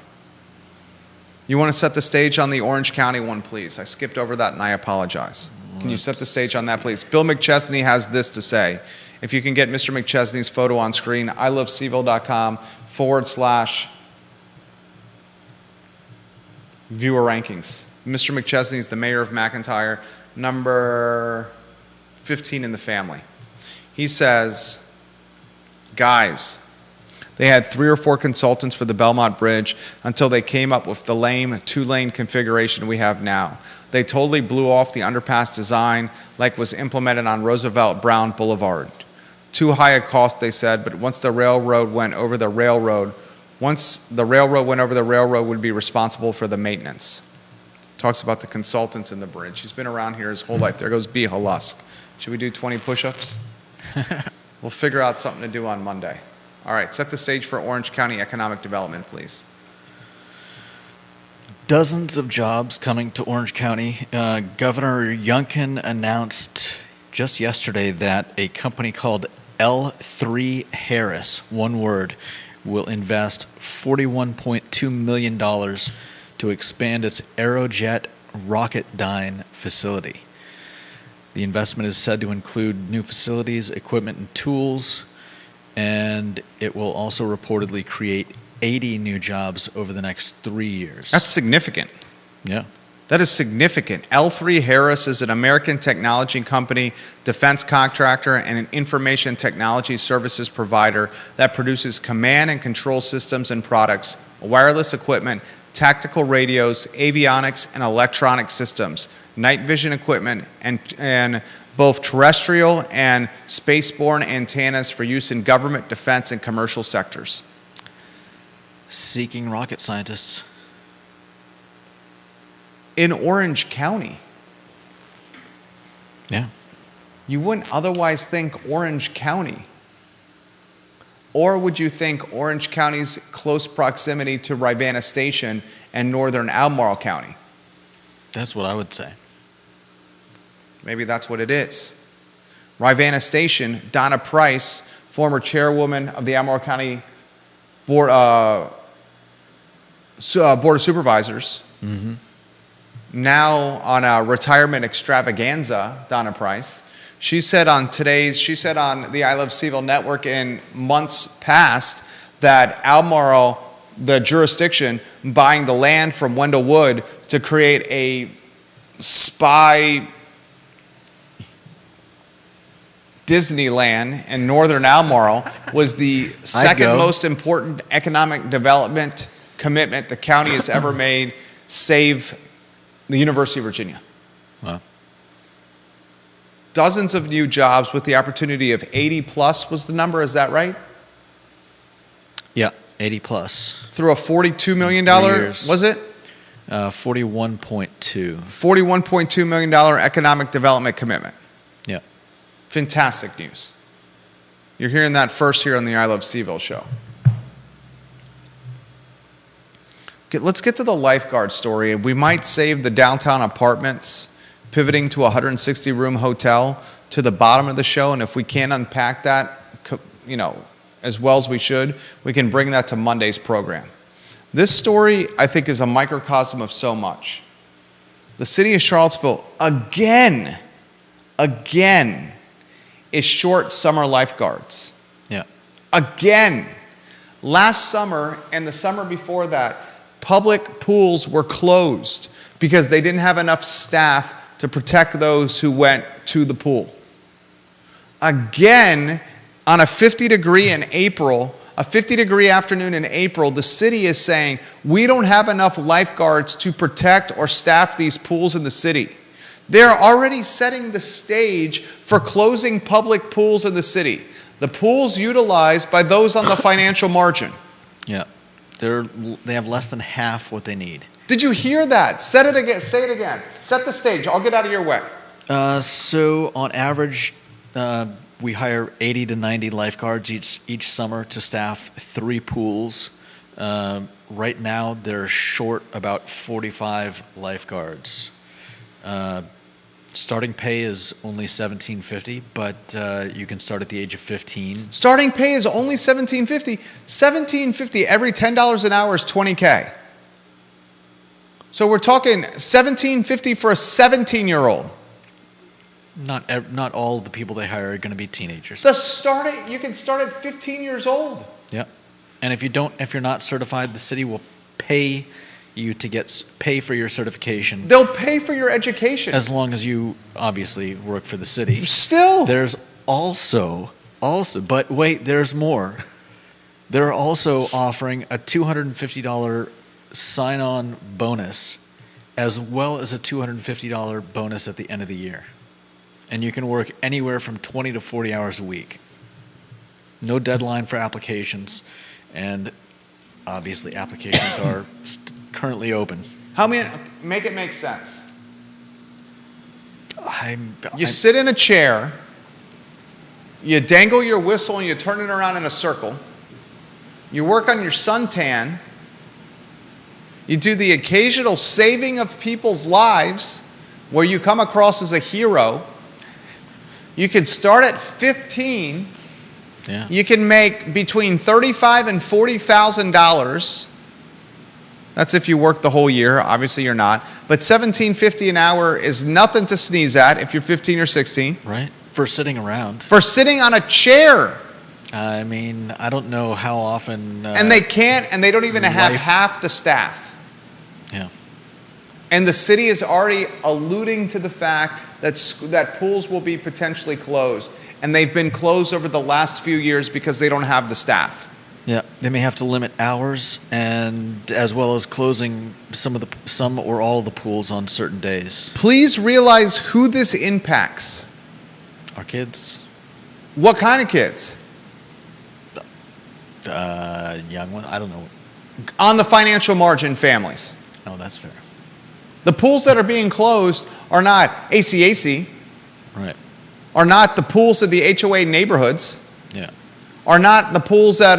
You want to set the stage on the Orange County one, please? I skipped over that and I apologize. Can you set the stage on that, please? Bill McChesney has this to say. If you can get Mr. McChesney's photo on screen, iloveseville.com/viewer rankings. Mr. McChesney is the mayor of McIntyre, number 15 in the family. He says, guys, they had 3 or 4 consultants for the Belmont Bridge until they came up with the lame 2-lane configuration we have now. They totally blew off the underpass design like was implemented on Roosevelt Brown Boulevard. Too high a cost, they said, but once the railroad went over the railroad, would be responsible for the maintenance. Talks about the consultants in the bridge. He's been around here his whole life. There goes B. Halusk. Should we do 20 push-ups? We'll figure out something to do on Monday. All right, set the stage for Orange County economic development, please. Dozens of jobs coming to Orange County. Governor Youngkin announced just yesterday that a company called L3 Harris, one word, will invest $41.2 million to expand its Aerojet Rocketdyne facility. The investment is said to include new facilities, equipment, and tools, and it will also reportedly create 80 new jobs over the next 3 years. That's significant. Yeah. That is significant. L3Harris is an American technology company, defense contractor, and an information technology services provider that produces command and control systems and products, wireless equipment, tactical radios, avionics, and electronic systems, night vision equipment, and both terrestrial and spaceborne antennas for use in government, defense, and commercial sectors. Seeking rocket scientists. In Orange County. Yeah. You wouldn't otherwise think Orange County. Or would you think Orange County's close proximity to Rivanna Station and northern Albemarle County? That's what I would say. Maybe that's what it is. Rivanna Station, Donna Price, former chairwoman of the Albemarle County Board of Supervisors, now on a retirement extravaganza, Donna Price. She said on the I Love Seville network in months past that Albemarle, the jurisdiction, buying the land from Wendell Wood to create a spy Disneyland in northern Albemarle was the second most important economic development commitment the county has ever made, save the University of Virginia. Wow. Dozens of new jobs with the opportunity of 80 plus was the number, is that right? Yeah, 80 plus. Through a $42 million, 3 years. was it? 41.2. $41.2 million economic development commitment. Yeah. Fantastic news. You're hearing that first here on the I Love Seville show. Okay, let's get to the lifeguard story. We might save the downtown apartments, pivoting to a 160-room hotel, to the bottom of the show, and if we can't unpack that, as well as we should, we can bring that to Monday's program. This story, I think, is a microcosm of so much. The city of Charlottesville, again, is short summer lifeguards. Yeah. Again. Last summer and the summer before that, public pools were closed because they didn't have enough staff to protect those who went to the pool. Again, on a 50-degree afternoon in April, the city is saying, we don't have enough lifeguards to protect or staff these pools in the city. They're already setting the stage for closing public pools in the city. The pools utilized by those on the financial margin. Yeah. They have less than half what they need. Did you hear that? Say it again. Set the stage. I'll get out of your way. So on average, we hire 80 to 90 lifeguards each summer to staff 3 pools. Right now, they're short about 45 lifeguards. Starting pay is only $17.50, but you can start at the age of 15. Starting pay is only $17.50. $17.50 every $10 an hour is $20K. So we're talking $17.50 for a 17-year-old. Not all of the people they hire are going to be teenagers. You can start at 15 years old. Yeah, and if you're not certified, the city will pay you to pay for your certification. They'll pay for your education as long as you obviously work for the city. Still, there's also, but wait, there's more. They're also offering a $250 sign-on bonus, as well as a $250 bonus at the end of the year. And you can work anywhere from 20 to 40 hours a week. No deadline for applications, and obviously applications are currently open. Make it make sense. You sit in a chair, you dangle your whistle and you turn it around in a circle. You work on your suntan. You do the occasional saving of people's lives where you come across as a hero. You can start at 15. Yeah. You can make between $35,000 and $40,000. That's if you work the whole year. Obviously, you're not. But $17.50 an hour is nothing to sneeze at if you're 15 or 16. Right. For sitting around. For sitting on a chair. I mean, I don't know how often. And they don't even have half the staff. Yeah. And the city is already alluding to the fact that pools will be potentially closed. And they've been closed over the last few years because they don't have the staff. Yeah, they may have to limit hours, and as well as closing some or all of the pools on certain days. Please realize who this impacts. Our kids. What kind of kids? Young one. I don't know. On the financial margin, families. Oh, that's fair. The pools that are being closed are not ACAC, Right. are not the pools of the HOA neighborhoods, Yeah. are not the pools at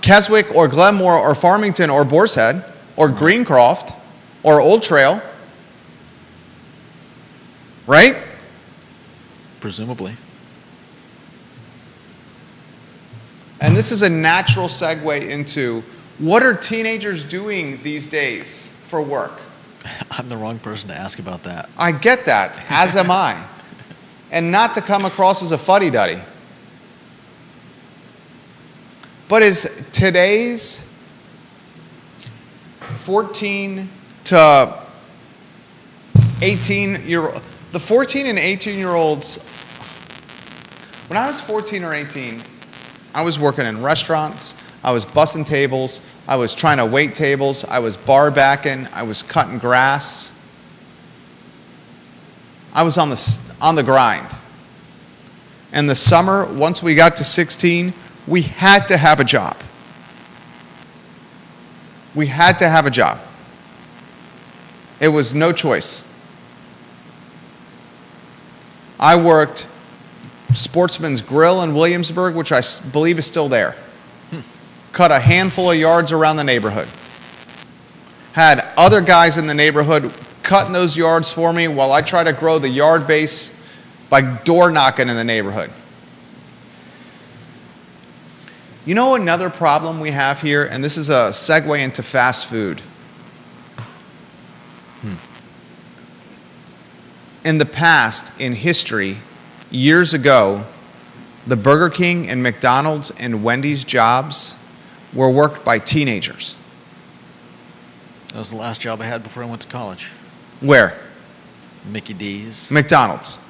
Keswick or Glenmore or Farmington or Boar's Head or Greencroft or Old Trail. Right? Presumably. And this is a natural segue into what are teenagers doing these days for work? I'm the wrong person to ask about that. I get that, as am I. And not to come across as a fuddy-duddy. But is today's 14 to 18-year-old, the 14 and 18-year-olds, when I was 14 or 18, I was working in restaurants, I was bussing tables, I was trying to wait tables, I was bar backing, I was cutting grass. I was on the grind. And the summer, once we got to 16, we had to have a job. We had to have a job. It was no choice. I worked Sportsman's Grill in Williamsburg, which I believe is still there. Cut a handful of yards around the neighborhood. Had other guys in the neighborhood cutting those yards for me while I try to grow the yard base by door knocking in the neighborhood. You know another problem we have here, and this is a segue into fast food. In the past, in history, years ago, the Burger King and McDonald's and Wendy's jobs were worked by teenagers. That was the last job I had before I went to college. Where? Mickey D's. McDonald's.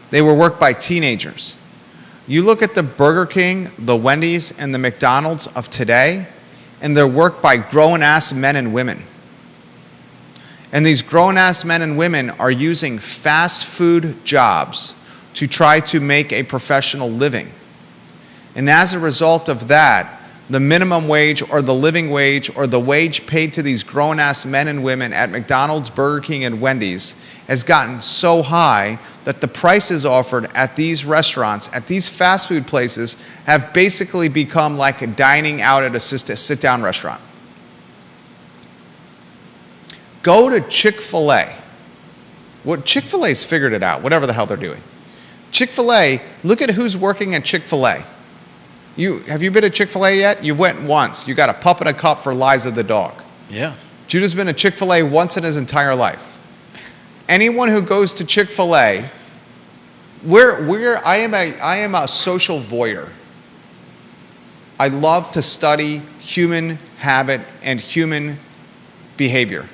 They were worked by teenagers. You look at the Burger King, the Wendy's, and the McDonald's of today, and they're worked by grown-ass men and women. And these grown-ass men and women are using fast food jobs to try to make a professional living. And as a result of that, the minimum wage or the living wage or the wage paid to these grown-ass men and women at McDonald's, Burger King, and Wendy's has gotten so high that the prices offered at these restaurants, at these fast food places, have basically become like dining out at a sit-down restaurant. Go to Chick-fil-A. Chick-fil-A's figured it out, whatever the hell they're doing. Chick-fil-A, look at who's working at Chick-fil-A. Have you been to Chick-fil-A yet? You went once. You got a pup and a cup for Liza the dog. Yeah. Judah's been to Chick-fil-A once in his entire life. Anyone who goes to Chick-fil-A, I am a social voyeur. I love to study human habit and human behavior.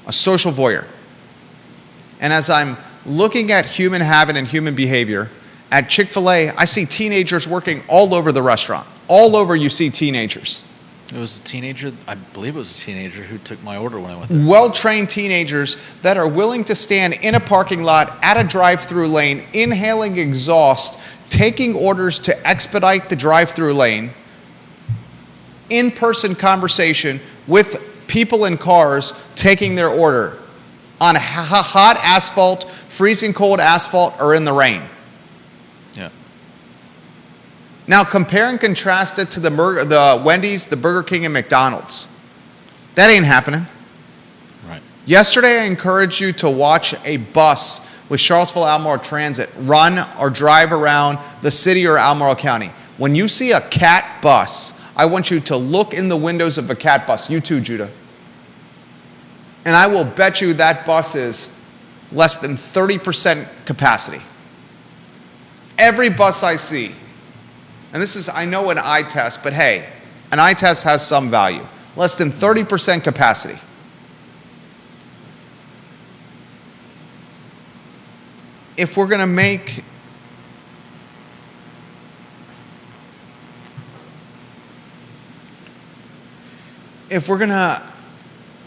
A social voyeur. And as I'm looking at human habit and human behavior, at Chick-fil-A, I see teenagers working all over the restaurant. All over you see teenagers. It was a teenager, I believe it was a teenager who took my order when I went there. Well-trained teenagers that are willing to stand in a parking lot at a drive-through lane, inhaling exhaust, taking orders to expedite the drive-through lane, in-person conversation with people in cars taking their order on hot asphalt, freezing cold asphalt, or in the rain. Yeah. Now compare and contrast it to the Wendy's, the Burger King, and McDonald's. That ain't happening. Right. Yesterday I encouraged you to watch a bus with Charlottesville Albemarle Transit run or drive around the city or Albemarle County. When you see a CAT bus I want you to look in the windows of a CAT bus. You too, Judah. And I will bet you that bus is less than 30% capacity. Every bus I see, and this is, I know, an eye test, but hey, an eye test has some value. Less than 30% capacity. If we're going to make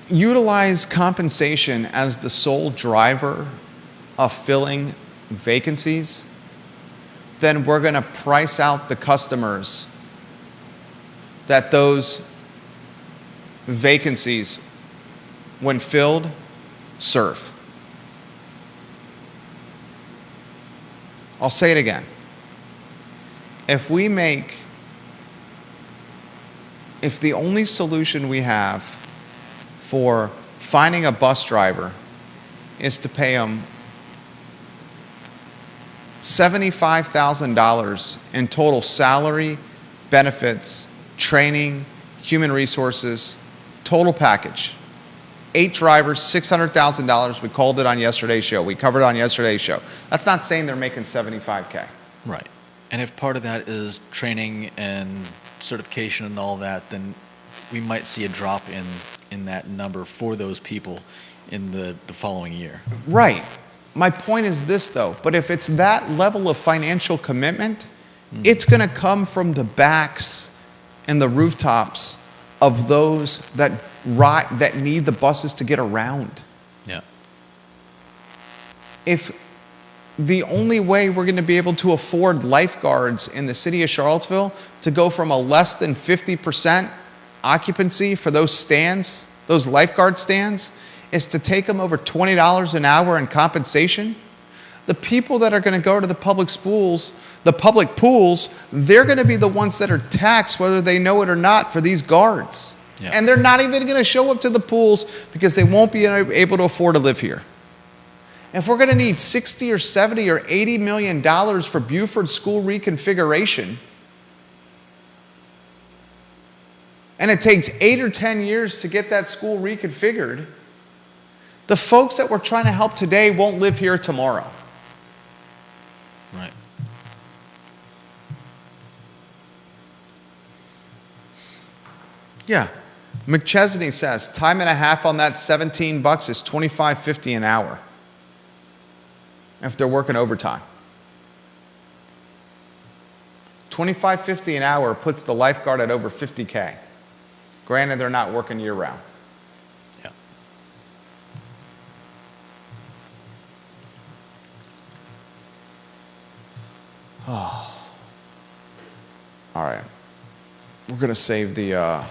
utilize compensation as the sole driver of filling vacancies, then we're going to price out the customers that those vacancies, when filled, serve. I'll say it again. If the only solution we have for finding a bus driver is to pay them $75,000 in total salary, benefits, training, human resources, total package. 8 drivers, $600,000. We called it on yesterday's show. We covered it on yesterday's show. That's not saying they're making $75K. Right. And if part of that is training and certification and all that, then we might see a drop in that number for those people in the following year. Right. My point is this, though. But if it's that level of financial commitment, it's going to come from the backs and the rooftops of those that need the buses to get around. Yeah. If the only way we're going to be able to afford lifeguards in the city of Charlottesville to go from a less than 50% occupancy for those stands, those lifeguard stands, is to take them over $20 an hour in compensation, the people that are going to go to the public pools, they're going to be the ones that are taxed whether they know it or not for these guards. Yeah. And they're not even going to show up to the pools because they won't be able to afford to live here. If we're going to need $60 or $70 or $80 million for Buford school reconfiguration, and it takes 8 or 10 years to get that school reconfigured, the folks that we're trying to help today won't live here tomorrow. Right. Yeah. McChesney says time and a half on that $17 is $25.50 an hour if they're working overtime. $25.50 an hour puts the lifeguard at over $50K. Granted, they're not working year round. Yeah. Oh. All right. We're going to save the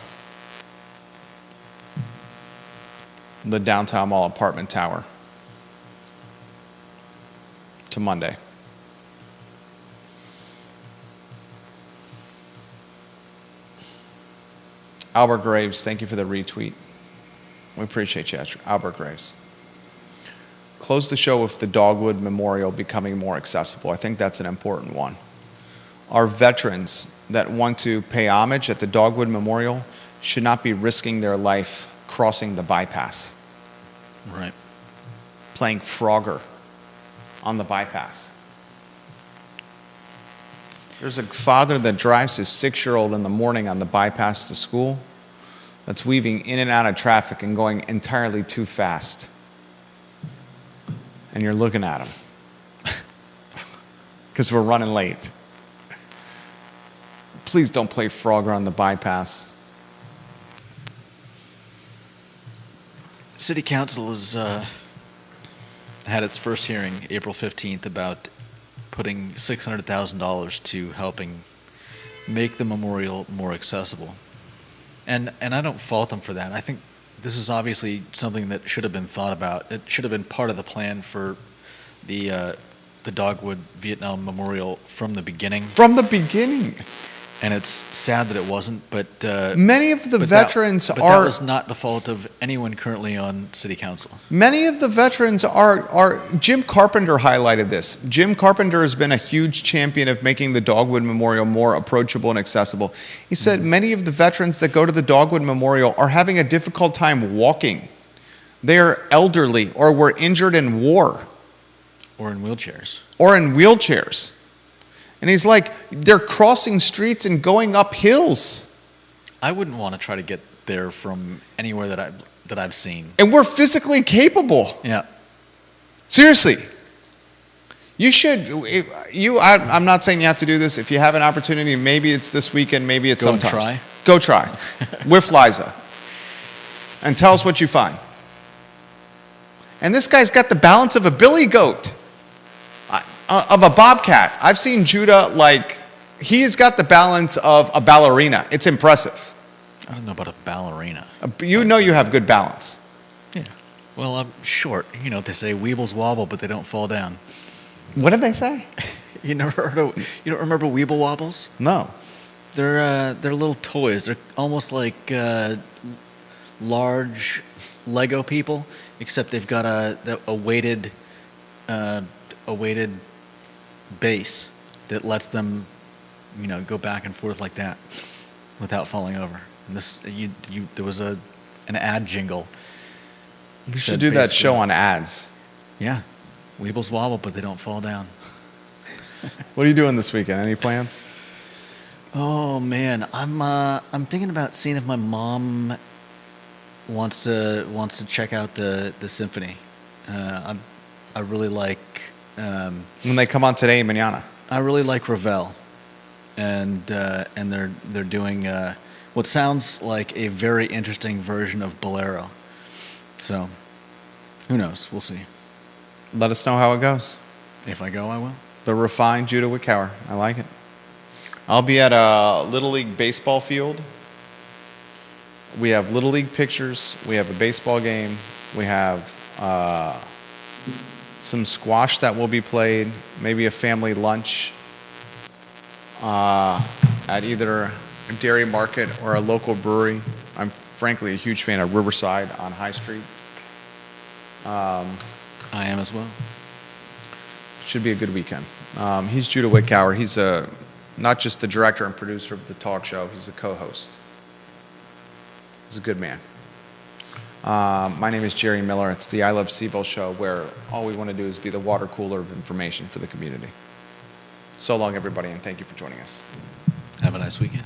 downtown mall apartment tower to Monday. Albert Graves, thank you for the retweet. We appreciate you, Albert Graves. Close the show with the Dogwood Memorial becoming more accessible. I think that's an important one. Our veterans that want to pay homage at the Dogwood Memorial should not be risking their life crossing the bypass. Right. Playing Frogger on the bypass. There's a father that drives his 6-year-old in the morning on the bypass to school that's weaving in and out of traffic and going entirely too fast. And you're looking at him because we're running late. Please don't play Frogger on the bypass. City Council has had its first hearing April 15th about putting $600,000 to helping make the memorial more accessible. And I don't fault them for that. I think this is obviously something that should have been thought about. It should have been part of the plan for the Dogwood Vietnam Memorial from the beginning. From the beginning. and it's sad that it wasn't. But Many of the but veterans that, but are that was not the fault of anyone currently on city council. Many of the veterans are Jim Carpenter highlighted this. Jim Carpenter has been a huge champion of making the Dogwood Memorial more approachable and accessible. He said many of the veterans that go to the Dogwood Memorial are having a difficult time walking. They are elderly or were injured in war Or in wheelchairs. or in wheelchairs. And he's like, they're crossing streets and going up hills. I wouldn't want to try to get there from anywhere that I've seen. And we're physically capable. Yeah. Seriously. You should, I'm not saying you have to do this. If you have an opportunity, maybe it's this weekend, maybe it's Go and sometimes. try. Go try. With Liza. And tell us what you find. And this guy's got the balance of a billy goat, of a bobcat. I've seen Judah, like, he's got the balance of a ballerina. It's impressive. I don't know about a ballerina. You know you have good balance. Yeah. Well, I'm short. You know, they say weebles wobble, but they don't fall down. What did they say? You don't remember Weeble Wobbles? No. They're little toys. They're almost like large Lego people, except they've got a weighted base that lets them, go back and forth like that without falling over. And there was an ad jingle. We should do that show on ads. Yeah, Weebles wobble, but they don't fall down. What are you doing this weekend? Any plans? Oh man, I'm thinking about seeing if my mom wants to check out the symphony. I really like When they come on today, mañana. I really like Ravel, and they're doing what sounds like a very interesting version of Bolero. So, who knows? We'll see. Let us know how it goes. If I go, I will. The refined Judah Wickower. I like it. I'll be at a Little League baseball field. We have Little League pictures. We have a baseball game. We have some squash that will be played. Maybe a family lunch at either a dairy market or a local brewery. I'm frankly a huge fan of Riverside on High Street. I am as well. Should be a good weekend. He's Judah Wickower. He's not just the director and producer of the talk show, he's the co-host. He's a good man. My name is Jerry Miller. It's the I Love Seville show, where all we want to do is be the water cooler of information for the community. So long, everybody, and thank you for joining us. Have a nice weekend.